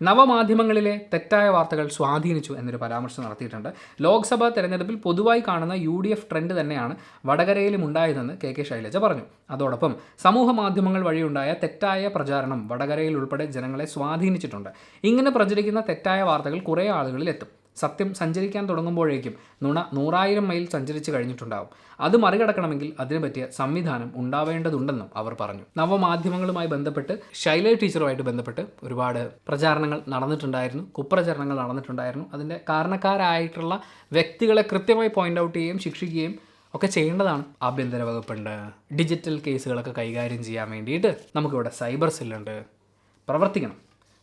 നവമാധ്യമങ്ങളിലെ തെറ്റായ വാർത്തകൾ സ്വാധീനിച്ചു എന്നൊരു പരാമർശം നടത്തിയിട്ടുണ്ട്. ലോക്സഭാ തെരഞ്ഞെടുപ്പിൽ പൊതുവായി കാണുന്ന UDF ട്രെൻഡ് തന്നെയാണ് വടകരയിലും ഉണ്ടായതെന്ന് KK ശൈലജ പറഞ്ഞു. അതോടൊപ്പം സമൂഹ മാധ്യമങ്ങൾ വഴിയുണ്ടായ തെറ്റായ പ്രചാരണം വടകരയിൽ ഉൾപ്പെടെ ജനങ്ങളെ സ്വാധീനിച്ചിട്ടുണ്ട്. ഇങ്ങനെ പ്രചരിക്കുന്ന തെറ്റായ വാർത്തകൾ കുറേ ആളുകളിൽ എത്തും. സത്യം സഞ്ചരിക്കാൻ തുടങ്ങുമ്പോഴേക്കും നുണ 100,000 മൈൽ സഞ്ചരിച്ച് കഴിഞ്ഞിട്ടുണ്ടാവും. അത് മറികടക്കണമെങ്കിൽ അതിന് പറ്റിയ സംവിധാനം ഉണ്ടാവേണ്ടതുണ്ടെന്നും അവർ പറഞ്ഞു. നവമാധ്യമങ്ങളുമായി ബന്ധപ്പെട്ട് ശൈലജ ടീച്ചറുമായിട്ട് ബന്ധപ്പെട്ട് ഒരുപാട് പ്രചാരണങ്ങൾ നടന്നിട്ടുണ്ടായിരുന്നു, കുപ്രചരണങ്ങൾ നടന്നിട്ടുണ്ടായിരുന്നു. അതിൻ്റെ കാരണക്കാരായിട്ടുള്ള വ്യക്തികളെ കൃത്യമായി പോയിൻ്റ് ഔട്ട് ചെയ്യുകയും ശിക്ഷിക്കുകയും ഒക്കെ ചെയ്യേണ്ടതാണ്. ആഭ്യന്തര വകുപ്പുണ്ട്, ഡിജിറ്റൽ കേസുകളൊക്കെ കൈകാര്യം ചെയ്യാൻ വേണ്ടിയിട്ട് നമുക്കിവിടെ സൈബർ സെല്ലുണ്ട്.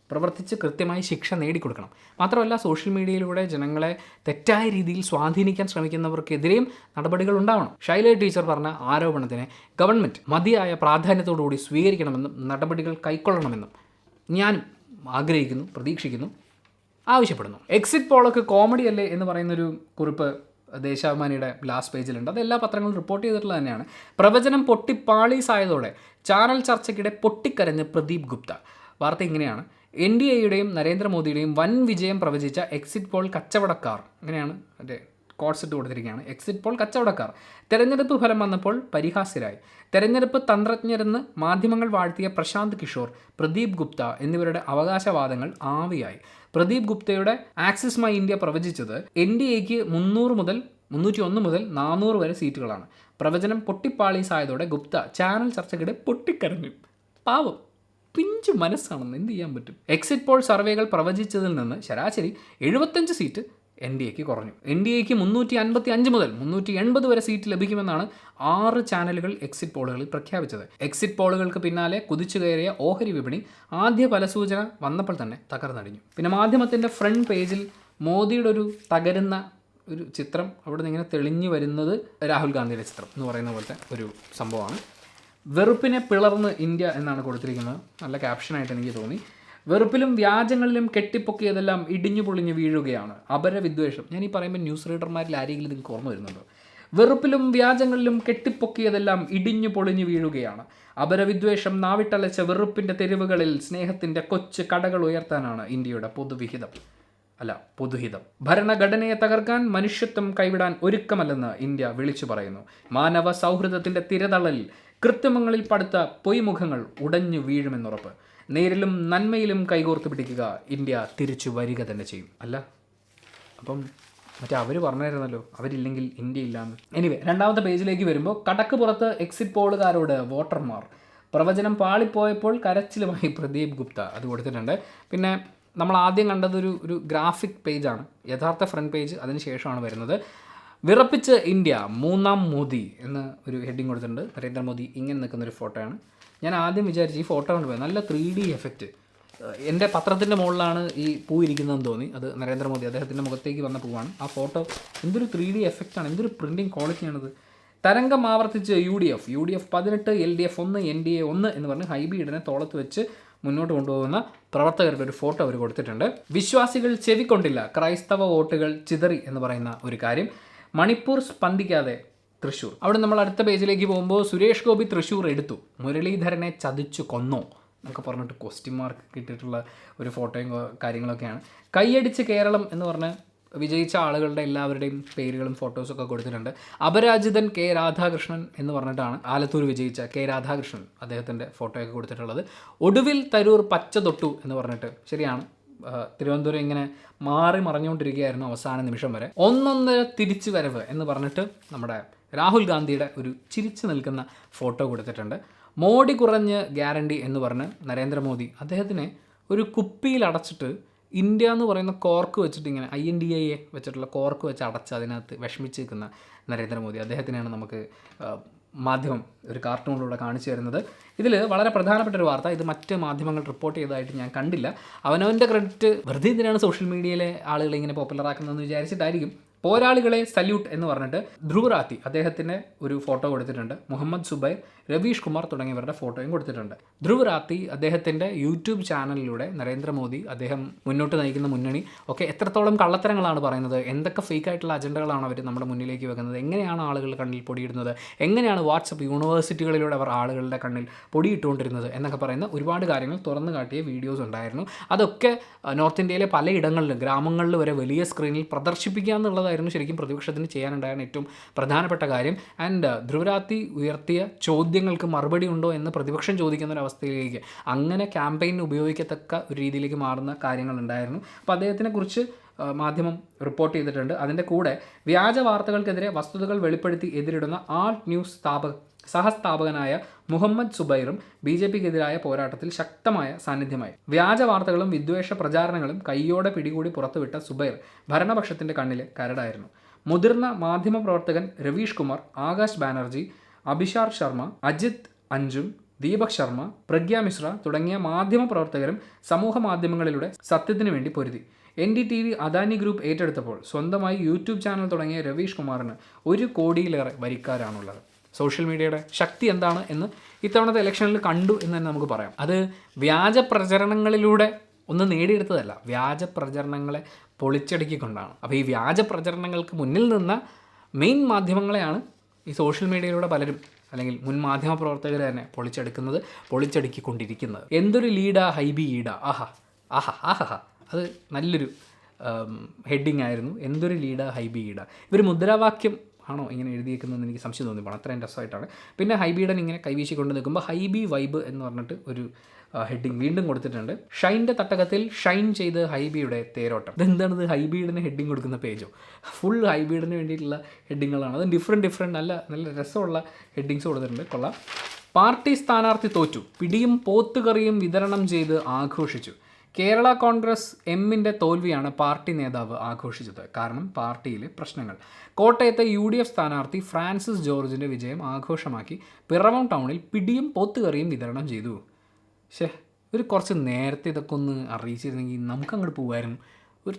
പ്രവർത്തിച്ച് കൃത്യമായി ശിക്ഷ നേടിക്കൊടുക്കണം. മാത്രമല്ല സോഷ്യൽ മീഡിയയിലൂടെ ജനങ്ങളെ തെറ്റായ രീതിയിൽ സ്വാധീനിക്കാൻ ശ്രമിക്കുന്നവർക്കെതിരെയും നടപടികൾ ഉണ്ടാവണം. ശൈലജ ടീച്ചർ പറഞ്ഞ ആരോപണത്തിനെ ഗവൺമെൻറ് മതിയായ പ്രാധാന്യത്തോടുകൂടി സ്വീകരിക്കണമെന്നും നടപടികൾ കൈക്കൊള്ളണമെന്നും ഞാനും ആഗ്രഹിക്കുന്നു, പ്രതീക്ഷിക്കുന്നു, ആവശ്യപ്പെടുന്നു. എക്സിറ്റ് പോളൊക്കെ കോമഡി അല്ലേ എന്ന് പറയുന്നൊരു കുറിപ്പ് ദേശാഭിമാനിയുടെ ലാസ്റ്റ് പേജിലുണ്ട്. അത് എല്ലാ പത്രങ്ങളും റിപ്പോർട്ട് ചെയ്തിട്ടുള്ളത് തന്നെയാണ്. പ്രവചനം പൊട്ടിപ്പാളീസായതോടെ ചാനൽ ചർച്ചയ്ക്കിടെ പൊട്ടിക്കരഞ്ഞ് പ്രദീപ് ഗുപ്ത. വാർത്ത ഇങ്ങനെയാണ്: NDAയുടെയും നരേന്ദ്രമോദിയുടെയും വൻ വിജയം പ്രവചിച്ച എക്സിറ്റ് പോൾ കച്ചവടക്കാർ, അങ്ങനെയാണ് അതിൻ്റെ കോഡ്സെറ്റ് കൊടുത്തിരിക്കുകയാണ്. എക്സിറ്റ് പോൾ കച്ചവടക്കാർ തെരഞ്ഞെടുപ്പ് ഫലം വന്നപ്പോൾ പരിഹാസ്യരായി. തെരഞ്ഞെടുപ്പ് തന്ത്രജ്ഞരെന്ന് മാധ്യമങ്ങൾ വാഴ്ത്തിയ പ്രശാന്ത് കിഷോർ, പ്രദീപ് ഗുപ്ത എന്നിവരുടെ അവകാശവാദങ്ങൾ ആവിയായി. പ്രദീപ് ഗുപ്തയുടെ ആക്സിസ് മൈ ഇന്ത്യ പ്രവചിച്ചത് NDAക്ക് 301 മുതൽ 400 വരെ സീറ്റുകളാണ്. പ്രവചനം പൊട്ടിപ്പാളീസായതോടെ ഗുപ്ത ചാനൽ ചർച്ചയ്ക്കിടെ പൊട്ടിക്കരഞ്ഞു. പാവം, പിഞ്ചു മനസ്സാണെന്ന് എന്ത് ചെയ്യാൻ പറ്റും. എക്സിറ്റ് പോൾ സർവേകൾ പ്രവചിച്ചതിൽ നിന്ന് ശരാശരി 75 സീറ്റ് NDAക്ക് കുറഞ്ഞു. NDAക്ക് 355 മുതൽ 380 വരെ സീറ്റ് ലഭിക്കുമെന്നാണ് 6 ചാനലുകൾ എക്സിറ്റ് പോളുകളിൽ പ്രഖ്യാപിച്ചത്. എക്സിറ്റ് പോളുകൾക്ക് പിന്നാലെ കുതിച്ചു കയറിയ ഓഹരി വിപണി ആദ്യ ഫലസൂചന വന്നപ്പോൾ തന്നെ തകർന്നടിഞ്ഞു. പിന്നെ മാധ്യമത്തിൻ്റെ ഫ്രണ്ട് പേജിൽ മോദിയുടെ ഒരു തകരുന്ന ഒരു ചിത്രം അവിടെ നിന്ന് ഇങ്ങനെ തെളിഞ്ഞു വരുന്നത് രാഹുൽ ഗാന്ധിയുടെ ചിത്രം എന്ന് പറയുന്ന പോലത്തെ ഒരു സംഭവമാണ്. വെറുപ്പിനെ പിളർന്ന് ഇന്ത്യ എന്നാണ് കൊടുത്തിരിക്കുന്നത്. നല്ല ക്യാപ്ഷനായിട്ട് എനിക്ക് തോന്നി. വെറുപ്പിലും വ്യാജങ്ങളിലും കെട്ടിപ്പൊക്കിയതെല്ലാം ഇടിഞ്ഞു പൊളിഞ്ഞു വീഴുകയാണ്. അപരവിദ്വേഷം. ഞാൻ ഈ പറയുമ്പോൾ ന്യൂസ് റീഡർമാരിൽ ആരെങ്കിലും നിങ്ങൾക്ക് ഓർമ്മ വരുന്നുണ്ടോ? വെറുപ്പിലും വ്യാജങ്ങളിലും കെട്ടിപ്പൊക്കിയതെല്ലാം ഇടിഞ്ഞു പൊളിഞ്ഞു വീഴുകയാണ്. അപരവിദ്വേഷം നാവിട്ടലച്ച വെറുപ്പിൻ്റെ തെരുവുകളിൽ സ്നേഹത്തിൻ്റെ കൊച്ചു കടകൾ ഉയർത്താനാണ് ഇന്ത്യയുടെ പൊതുഹിതം. ഭരണഘടനയെ തകർക്കാൻ, മനുഷ്യത്വം കൈവിടാൻ ഒരുക്കമല്ലെന്ന് ഇന്ത്യ വിളിച്ചു പറയുന്നു. മാനവ സൗഹൃദത്തിൻ്റെ തിരതള്ളലിൽ കൃത്രിമങ്ങളിൽ പടുത്ത പൊയ്മുഖങ്ങൾ ഉടഞ്ഞു വീഴുമെന്നുറപ്പ്. നേരിലും നന്മയിലും കൈകോർത്ത് പിടിക്കുക, ഇന്ത്യ തിരിച്ചു വരിക തന്നെ ചെയ്യും. അല്ല അപ്പം അവർ പറഞ്ഞായിരുന്നല്ലോ അവരില്ലെങ്കിൽ ഇന്ത്യ ഇല്ലാന്ന്. എനിവേ, രണ്ടാമത്തെ പേജിലേക്ക് വരുമ്പോൾ കടക്ക് പുറത്ത് എക്സിറ്റ് പോളുകാരോട് വോട്ടർമാർ. പ്രവചനം പാളിപ്പോയപ്പോൾ കരച്ചിലുമായി പ്രദീപ് ഗുപ്ത. അത് കൊടുത്തിട്ടുണ്ട്. പിന്നെ നമ്മൾ ആദ്യം കണ്ടത് ഒരു ഗ്രാഫിക് പേജാണ്. യഥാർത്ഥ ഫ്രണ്ട് പേജ് അതിന് ശേഷമാണ് വരുന്നത്. വിറപ്പിച്ച് ഇന്ത്യ, മൂന്നാം മോദി എന്ന് ഒരു ഹെഡിങ് കൊടുത്തിട്ടുണ്ട്. നരേന്ദ്രമോദി ഇങ്ങനെ നിൽക്കുന്നൊരു ഫോട്ടോയാണ്. ഞാൻ ആദ്യം വിചാരിച്ചു ഈ ഫോട്ടോ കണ്ടുപോയി നല്ല 3D എഫക്റ്റ്. എൻ്റെ പത്രത്തിൻ്റെ മുകളിലാണ് ഈ പൂ ഇരിക്കുന്നതെന്ന് തോന്നി. അത് നരേന്ദ്രമോദി, അദ്ദേഹത്തിൻ്റെ മുഖത്തേക്ക് വന്ന പൂവാണ്. ആ ഫോട്ടോ എന്തൊരു 3D എഫക്റ്റാണ്, എന്തൊരു പ്രിൻറ്റിങ് ക്വാളിറ്റിയാണിത്. തരംഗം ആവർത്തിച്ച് UDF 18, LDF 1, NDA 1 എന്ന് പറഞ്ഞ് ഹൈബീഡിനെ തോളത്ത് വെച്ച് മുന്നോട്ട് കൊണ്ടുപോകുന്ന പ്രവർത്തകരുടെ ഒരു ഫോട്ടോ അവർ കൊടുത്തിട്ടുണ്ട്. വിശ്വാസികൾ ചെവിക്കൊണ്ടില്ല, ക്രൈസ്തവ വോട്ടുകൾ ചിതറി എന്ന് പറയുന്ന ഒരു കാര്യം. മണിപ്പൂർ സ്പന്ദിക്കാതെ തൃശ്ശൂർ. അവിടെ നമ്മൾ അടുത്ത പേജിലേക്ക് പോകുമ്പോൾ സുരേഷ് ഗോപി തൃശ്ശൂർ എടുത്തു, മുരളീധരനെ ചതിച്ചു കൊന്നോ എന്നൊക്കെ പറഞ്ഞിട്ട് ക്വസ്റ്റ്യൻ മാർക്ക് കിട്ടിയിട്ടുള്ള ഒരു ഫോട്ടോയും കാര്യങ്ങളൊക്കെയാണ്. കൈയടിച്ച് കേരളം എന്ന് പറഞ്ഞ് വിജയിച്ച ആളുകളുടെ എല്ലാവരുടെയും പേരുകളും ഫോട്ടോസൊക്കെ കൊടുത്തിട്ടുണ്ട്. അപരാജിതൻ കെ രാധാകൃഷ്ണൻ എന്ന് പറഞ്ഞിട്ടാണ് ആലത്തൂർ വിജയിച്ച കെ രാധാകൃഷ്ണൻ അദ്ദേഹത്തിൻ്റെ ഫോട്ടോയൊക്കെ കൊടുത്തിട്ടുള്ളത്. ഒടുവിൽ തരൂർ പച്ച തൊട്ടു എന്ന് പറഞ്ഞിട്ട്, ശരിയാണ്, തിരുവനന്തപുരം ഇങ്ങനെ മാറി മറഞ്ഞുകൊണ്ടിരിക്കുകയായിരുന്നു അവസാന നിമിഷം വരെ. ഒന്നൊന്നര തിരിച്ചു വരവ് എന്ന് പറഞ്ഞിട്ട് നമ്മുടെ രാഹുൽ ഗാന്ധിയുടെ ഒരു ചിരിച്ചു നിൽക്കുന്ന ഫോട്ടോ കൊടുത്തിട്ടുണ്ട്. മോഡി കുറഞ്ഞ് ഗ്യാരണ്ടി എന്ന് പറഞ്ഞ് നരേന്ദ്രമോദി അദ്ദേഹത്തിനെ ഒരു കുപ്പിയിൽ അടച്ചിട്ട് ഇന്ത്യ എന്ന് പറയുന്ന കോർക്ക് വെച്ചിട്ട് ഇങ്ങനെ INDIA വെച്ചിട്ടുള്ള കോർക്ക് വെച്ച് അടച്ച് അതിനകത്ത് വിഷമിച്ച് നിൽക്കുന്ന നരേന്ദ്രമോദി, അദ്ദേഹത്തിനെയാണ് നമുക്ക് മാധ്യമം ഒരു കാർട്ടൂണിലൂടെ കാണിച്ചു തരുന്നത്. ഇതിൽ വളരെ പ്രധാനപ്പെട്ട ഒരു വാർത്ത, ഇത് മറ്റ് മാധ്യമങ്ങൾ റിപ്പോർട്ട് ചെയ്തതായിട്ട് ഞാൻ കണ്ടില്ല. അവനവൻ്റെ ക്രെഡിറ്റ് വെറുതെ എന്തിനാണ് സോഷ്യൽ മീഡിയയിലെ ആളുകൾ ഇങ്ങനെ പോപ്പുലറാക്കുന്നതെന്ന് വിചാരിച്ചിട്ടായിരിക്കും. പോരാളികളെ സല്യൂട്ട് എന്ന് പറഞ്ഞിട്ട് ധ്രുവ് റാത്തി അദ്ദേഹത്തിൻ്റെ ഒരു ഫോട്ടോ കൊടുത്തിട്ടുണ്ട്. മുഹമ്മദ് സുബൈർ, രവീഷ് കുമാർ തുടങ്ങിയവരുടെ ഫോട്ടോയും കൊടുത്തിട്ടുണ്ട്. ധ്രുവ് റാത്തി അദ്ദേഹത്തിൻ്റെ യൂട്യൂബ് ചാനലിലൂടെ നരേന്ദ്രമോദി, അദ്ദേഹം മുന്നോട്ട് നയിക്കുന്ന മുന്നണി ഒക്കെ എത്രത്തോളം കള്ളത്തരങ്ങളാണ് പറയുന്നത്, എന്തൊക്കെ ഫേക്കായിട്ടുള്ള അജണ്ടകളാണ് അവർ നമ്മുടെ മുന്നിലേക്ക് വെക്കുന്നത്, എങ്ങനെയാണ് ആളുകളുടെ കണ്ണിൽ പൊടിയിടുന്നത്, എങ്ങനെയാണ് വാട്സപ്പ് യൂണിവേഴ്സിറ്റികളിലൂടെ അവർ ആളുകളുടെ കണ്ണിൽ പൊടിയിട്ടുകൊണ്ടിരുന്നത് എന്നൊക്കെ പറയുന്ന ഒരുപാട് കാര്യങ്ങൾ തുറന്നു കാട്ടിയ വീഡിയോസ് ഉണ്ടായിരുന്നു. അതൊക്കെ നോർത്ത് ഇന്ത്യയിലെ പലയിടങ്ങളിലും ഗ്രാമങ്ങളിൽ വരെ വലിയ സ്ക്രീനിൽ പ്രദർശിപ്പിക്കുക എന്നുള്ളതായിരുന്നു ശരിക്കും പ്രതിപക്ഷത്തിന് ചെയ്യാനുണ്ടായിരുന്ന ഏറ്റവും പ്രധാനപ്പെട്ട കാര്യം. ആൻഡ് ധ്രുവരാത്തി ഉയർത്തിയ ചോദ്യങ്ങൾക്ക് മറുപടി ഉണ്ടോ എന്ന് പ്രതിപക്ഷം ചോദിക്കുന്ന ഒരു അവസ്ഥയിലേക്ക്, അങ്ങനെ ക്യാമ്പയിന് ഉപയോഗിക്കത്തക്ക ഒരു രീതിയിലേക്ക് മാറുന്ന കാര്യങ്ങളുണ്ടായിരുന്നു. അപ്പോൾ അദ്ദേഹത്തിനെക്കുറിച്ച് മാധ്യമം റിപ്പോർട്ട് ചെയ്തിട്ടുണ്ട്. അതിൻ്റെ കൂടെ വ്യാജ വാർത്തകൾക്കെതിരെ വസ്തുതകൾ വെളിപ്പെടുത്തി എതിരിടുന്ന ആൾട്ട് ന്യൂസ് സഹസ്ഥാപകനായ മുഹമ്മദ് സുബൈറും BJPക്കെതിരായ പോരാട്ടത്തിൽ ശക്തമായ സാന്നിധ്യമായി. വ്യാജ വാർത്തകളും വിദ്വേഷ പ്രചാരണങ്ങളും കയ്യോടെ പിടികൂടി പുറത്തുവിട്ട സുബൈർ ഭരണപക്ഷത്തിൻ്റെ കണ്ണിലെ കരടായിരുന്നു. മുതിർന്ന മാധ്യമപ്രവർത്തകൻ രവീഷ് കുമാർ, ആകാശ് ബാനർജി, അഭിഷാർ ശർമ്മ, അജിത് അഞ്ജും, ദീപക് ശർമ്മ, പ്രഗ്യ മിശ്ര തുടങ്ങിയ മാധ്യമപ്രവർത്തകരും സമൂഹ മാധ്യമങ്ങളിലൂടെ സത്യത്തിനു വേണ്ടി പൊരുതി. NDTV അദാനി ഗ്രൂപ്പ് ഏറ്റെടുത്തപ്പോൾ സ്വന്തമായി യൂട്യൂബ് ചാനൽ തുടങ്ങിയ രവീഷ് കുമാറിന് 1 കോടിയിലേറെ വരിക്കാരാണുള്ളത്. സോഷ്യൽ മീഡിയയുടെ ശക്തി എന്താണ് എന്ന് ഇത്തവണത്തെ ഇലക്ഷനിൽ കണ്ടു എന്ന് തന്നെ നമുക്ക് പറയാം. അത് വ്യാജ പ്രചരണങ്ങളിലൂടെ ഒന്നും നേടിയെടുത്തതല്ല, വ്യാജ പ്രചരണങ്ങളെ പൊളിച്ചടുക്കിക്കൊണ്ടാണ്. അപ്പോൾ ഈ വ്യാജ പ്രചരണങ്ങൾക്ക് മുന്നിൽ നിന്ന മെയിൻ മാധ്യമങ്ങളെയാണ് ഈ സോഷ്യൽ മീഡിയയിലൂടെ പലരും, അല്ലെങ്കിൽ മുൻ മാധ്യമ പ്രവർത്തകർ തന്നെ പൊളിച്ചടുക്കിക്കൊണ്ടിരിക്കുന്നത്. എന്തൊരു ലീഡാ ഹൈബി ഈഡ, ആഹാ ആഹാ ആഹാ, അത് നല്ലൊരു ഹെഡിങ് ആയിരുന്നു. എന്തൊരു ലീഡാ ഹൈബി ഈഡ. ഇവർ മുദ്രാവാക്യം ആണോ ഇങ്ങനെ എഴുതിയേക്കുന്നതെന്ന് എനിക്ക് സംശയം തോന്നിപ്പോണം, അത്രയും രസമായിട്ടാണ്. പിന്നെ ഹൈബീഡൻ ഇങ്ങനെ കൈവീശിക്കൊണ്ട് നിൽക്കുമ്പോൾ ഹൈബി വൈബ് എന്ന് പറഞ്ഞിട്ട് ഒരു ഹെഡിങ് വീണ്ടും കൊടുത്തിട്ടുണ്ട്. ഷൈൻ്റെ തട്ടകത്തിൽ ഷൈൻ ചെയ്ത് ഹൈബിയുടെ തേരോട്ടം. ഇതെന്താണിത്, ഹൈബീഡിന് ഹെഡിങ് കൊടുക്കുന്ന പേജോ? ഫുൾ ഹൈബീഡിന് വേണ്ടിയിട്ടുള്ള ഹെഡിങ്ങുകളാണ്. അത് ഡിഫറെൻറ്റ് നല്ല രസമുള്ള ഹെഡിങ്സ് കൊടുത്തിട്ടുണ്ട്, കൊള്ളാം. പാർട്ടി സ്ഥാനാർത്ഥി തോറ്റു, പിടിയും പോത്തുകറിയും വിതരണം ചെയ്ത് ആഘോഷിച്ചു. കേരള കോൺഗ്രസ് എമ്മിൻ്റെ തോൽവിയാണ് പാർട്ടി നേതാവ് ആഘോഷിച്ചത്. കാരണം പാർട്ടിയിലെ പ്രശ്നങ്ങൾ. കോട്ടയത്തെ UDF സ്ഥാനാർത്ഥി ഫ്രാൻസിസ് ജോർജിൻ്റെ വിജയം ആഘോഷമാക്കി പിറവം ടൗണിൽ പിടിയും പോത്തുകറിയും വിതരണം ചെയ്തു. കുറച്ച് നേരത്തെ ഇതൊക്കെ ഒന്ന് അറിയിച്ചിരുന്നെങ്കിൽ നമുക്കങ്ങോട്ട് പോകുമായിരുന്നു.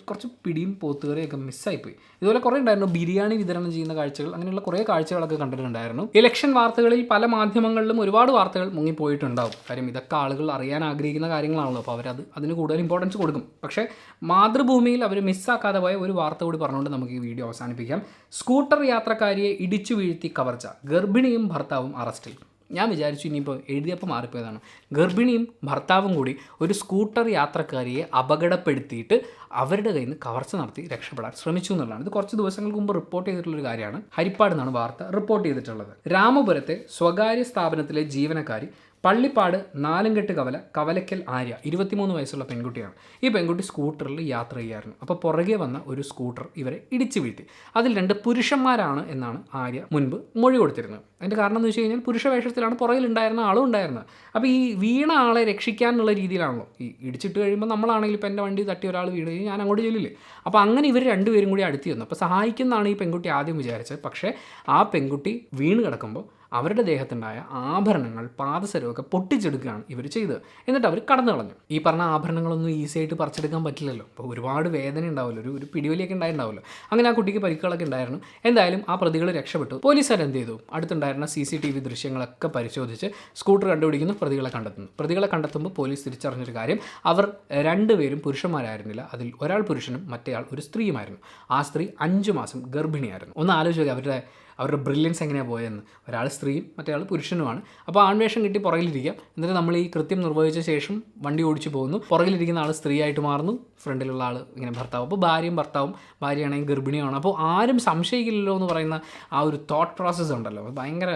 കുറച്ച് പിടിയും പോത്തുകറിയൊക്കെ മിസ്സായിപ്പോയി. ഇതുപോലെ കുറേ ഉണ്ടായിരുന്നു, ബിരിയാണി വിതരണം ചെയ്യുന്ന കാഴ്ചകൾ, അങ്ങനെയുള്ള കുറേ കാഴ്ചകളൊക്കെ കണ്ടിട്ടുണ്ടായിരുന്നു. ഇലക്ഷൻ വാർത്തകളിൽ പല മാധ്യമങ്ങളിലും ഒരുപാട് വാർത്തകൾ മുങ്ങിപ്പോയിട്ടുണ്ടാവും. കാര്യം ഇതൊക്കെ ആളുകൾ അറിയാൻ ആഗ്രഹിക്കുന്ന കാര്യങ്ങളാണല്ലോ, അപ്പോൾ അതിന് കൂടുതൽ ഇമ്പോർട്ടൻസ് കൊടുക്കും. പക്ഷേ മാതൃഭൂമിയിൽ അവർ മിസ്സാക്കാതെ പോയ ഒരു വാർത്ത കൂടി പറഞ്ഞുകൊണ്ട് നമുക്ക് ഈ വീഡിയോ അവസാനിപ്പിക്കാം. സ്കൂട്ടർ യാത്രക്കാരിയെ ഇടിച്ചു വീഴ്ത്തി കവർച്ച, ഗർഭിണിയും ഭർത്താവും അറസ്റ്റിൽ. ഞാൻ വിചാരിച്ചു ഇനിയിപ്പോൾ എഴുതിയപ്പോൾ മാറിപ്പോയതാണ്. ഗർഭിണിയും ഭർത്താവും കൂടി ഒരു സ്കൂട്ടർ യാത്രക്കാരിയെ അപകടപ്പെടുത്തിയിട്ട് അവരുടെ കയ്യിൽ നിന്ന് കവർച്ച നടത്തി രക്ഷപ്പെടാൻ ശ്രമിച്ചു എന്നുള്ളതാണ്. ഇത് കുറച്ച് ദിവസങ്ങൾക്ക് മുമ്പ് റിപ്പോർട്ട് ചെയ്തിട്ടുള്ളൊരു കാര്യമാണ്. ഹരിപ്പാട് നിന്നാണ് വാർത്ത റിപ്പോർട്ട് ചെയ്തിട്ടുള്ളത്. രാമപുരത്തെ സ്വകാര്യ സ്ഥാപനത്തിലെ ജീവനക്കാരി പള്ളിപ്പാട് നാലുംകെട്ട് കവലക്കൽ ആര്യ 23 വയസ്സുള്ള പെൺകുട്ടിയാണ്. ഈ പെൺകുട്ടി സ്കൂട്ടറിൽ യാത്ര ചെയ്യായിരുന്നു. അപ്പോൾ പുറകെ വന്ന ഒരു സ്കൂട്ടർ ഇവരെ ഇടിച്ചു വീഴ്ത്തി. അതിൽ 2 പുരുഷന്മാരാണ് എന്നാണ് ആര്യ മുൻപ് മൊഴി കൊടുത്തിരുന്നത്. അതിൻ്റെ കാരണം എന്ന് വെച്ച് കഴിഞ്ഞാൽ പുരുഷ വേഷത്തിലാണ് പുറകിലുണ്ടായിരുന്ന ആളും ഉണ്ടായിരുന്നത്. അപ്പോൾ ഈ വീണ ആളെ രക്ഷിക്കാനുള്ള രീതിയിലാണല്ലോ ഈ ഇടിച്ചിട്ട് കഴിയുമ്പോൾ നമ്മളാണെങ്കിൽ ഇപ്പോൾ എൻ്റെ വണ്ടി തട്ടി ഒരാൾ വീണ് കഴിഞ്ഞാൽ ഞാൻ അങ്ങോട്ട് ചെല്ലില്ലേ. അപ്പോൾ അങ്ങനെ ഇവർ രണ്ടുപേരും കൂടി അടുത്ത് വന്നു. അപ്പോൾ സഹായിക്കുന്നതാണ് ഈ പെൺകുട്ടി ആദ്യം വിചാരിച്ചത്. പക്ഷേ ആ പെൺകുട്ടി വീണ് കിടക്കുമ്പോൾ അവരുടെ ദേഹത്തുണ്ടായ ആഭരണങ്ങൾ, പാദസരമൊക്കെ പൊട്ടിച്ചെടുക്കുകയാണ് ഇവർ ചെയ്തത്. എന്നിട്ട് അവർ കടന്നു കളഞ്ഞു. ഈ പറഞ്ഞ ആഭരണങ്ങളൊന്നും ഈസി ആയിട്ട് പറിച്ചെടുക്കാൻ പറ്റില്ലല്ലോ. അപ്പോൾ ഒരുപാട് വേദന ഉണ്ടാവുമല്ലോ, ഒരു പിടിവലിയൊക്കെ ഉണ്ടായിട്ടുണ്ടാവുമല്ലോ. അങ്ങനെ ആ കുട്ടിക്ക് പരിക്കുകളൊക്കെ ഉണ്ടായിരുന്നു. എന്തായാലും ആ പ്രതികൾ രക്ഷപ്പെട്ടു. പോലീസുകാർ എന്ത് ചെയ്തു, അടുത്തുണ്ടായിരുന്ന CCTV ദൃശ്യങ്ങളൊക്കെ പരിശോധിച്ച് സ്കൂട്ടർ കണ്ടുപിടിക്കുന്നു, പ്രതികളെ കണ്ടെത്തുമ്പോൾ പോലീസ് തിരിച്ചറിഞ്ഞൊരു കാര്യം, അവർ 2 പേരും പുരുഷന്മാരായിരുന്നില്ല. അതിൽ ഒരാൾ പുരുഷനും മറ്റേയാൾ ഒരു സ്ത്രീയുമായിരുന്നു. ആ സ്ത്രീ 5 മാസം ഗർഭിണിയായിരുന്നു. ഒന്ന് ആലോചിക്കുക, അവരുടെ അവരുടെ ബ്രില്യൻസ് എങ്ങനെയാണ് പോയതെന്ന്. ഒരാൾ സ്ത്രീയും മറ്റേ ആൾ പുരുഷനുമാണ്. അപ്പോൾ ആൺവേഷം കിട്ടി പുറകിലിരിക്കാം, എന്നിട്ട് നമ്മൾ ഈ കൃത്യം നിർവഹിച്ച ശേഷം വണ്ടി ഓടിച്ചു പോകുന്നു. പുറകിലിരിക്കുന്ന ആൾ സ്ത്രീയായിട്ട് മാറുന്നു, ഫ്രണ്ടിലുള്ള ആൾ ഇങ്ങനെ ഭർത്താവ്. അപ്പോൾ ഭാര്യയും ഭർത്താവും, ഭാര്യയാണെങ്കിൽ ഗർഭിണിയാണ്. അപ്പോൾ ആരും സംശയിക്കില്ലല്ലോ എന്ന് പറയുന്ന ആ ഒരു തോട്ട് പ്രോസസ്സ് ഉണ്ടല്ലോ, ഭയങ്കര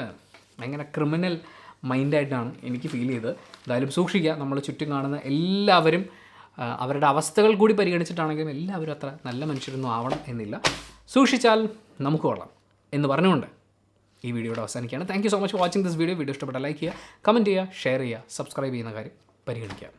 ക്രിമിനൽ മൈൻഡായിട്ടാണ് എനിക്ക് ഫീൽ ചെയ്തത്. എന്തായാലും സൂക്ഷിക്കുക. നമ്മൾ ചുറ്റും കാണുന്ന എല്ലാവരും അവരുടെ അവസ്ഥകൾ കൂടി പരിഗണിച്ചിട്ടാണെങ്കിലും എല്ലാവരും അത്ര നല്ല മനുഷ്യരൊന്നും ആവണം എന്നില്ല. സൂക്ഷിച്ചാൽ നമുക്ക് കൊള്ളാം എന്ന് പറഞ്ഞുകൊണ്ട് ഈ വീഡിയോയുടെ അവസാനിക്കുകയാണ്. Thank you so much for watching this video. Video ഇഷ്ടപ്പെട്ടാൽ ലൈക്ക് ചെയ്യുക, കമൻറ്റ് ചെയ്യുക, ഷെയർ ചെയ്യുക, സബ്സ്ക്രൈബ് ചെയ്യുന്ന കാര്യം പരിഗണിക്കുക.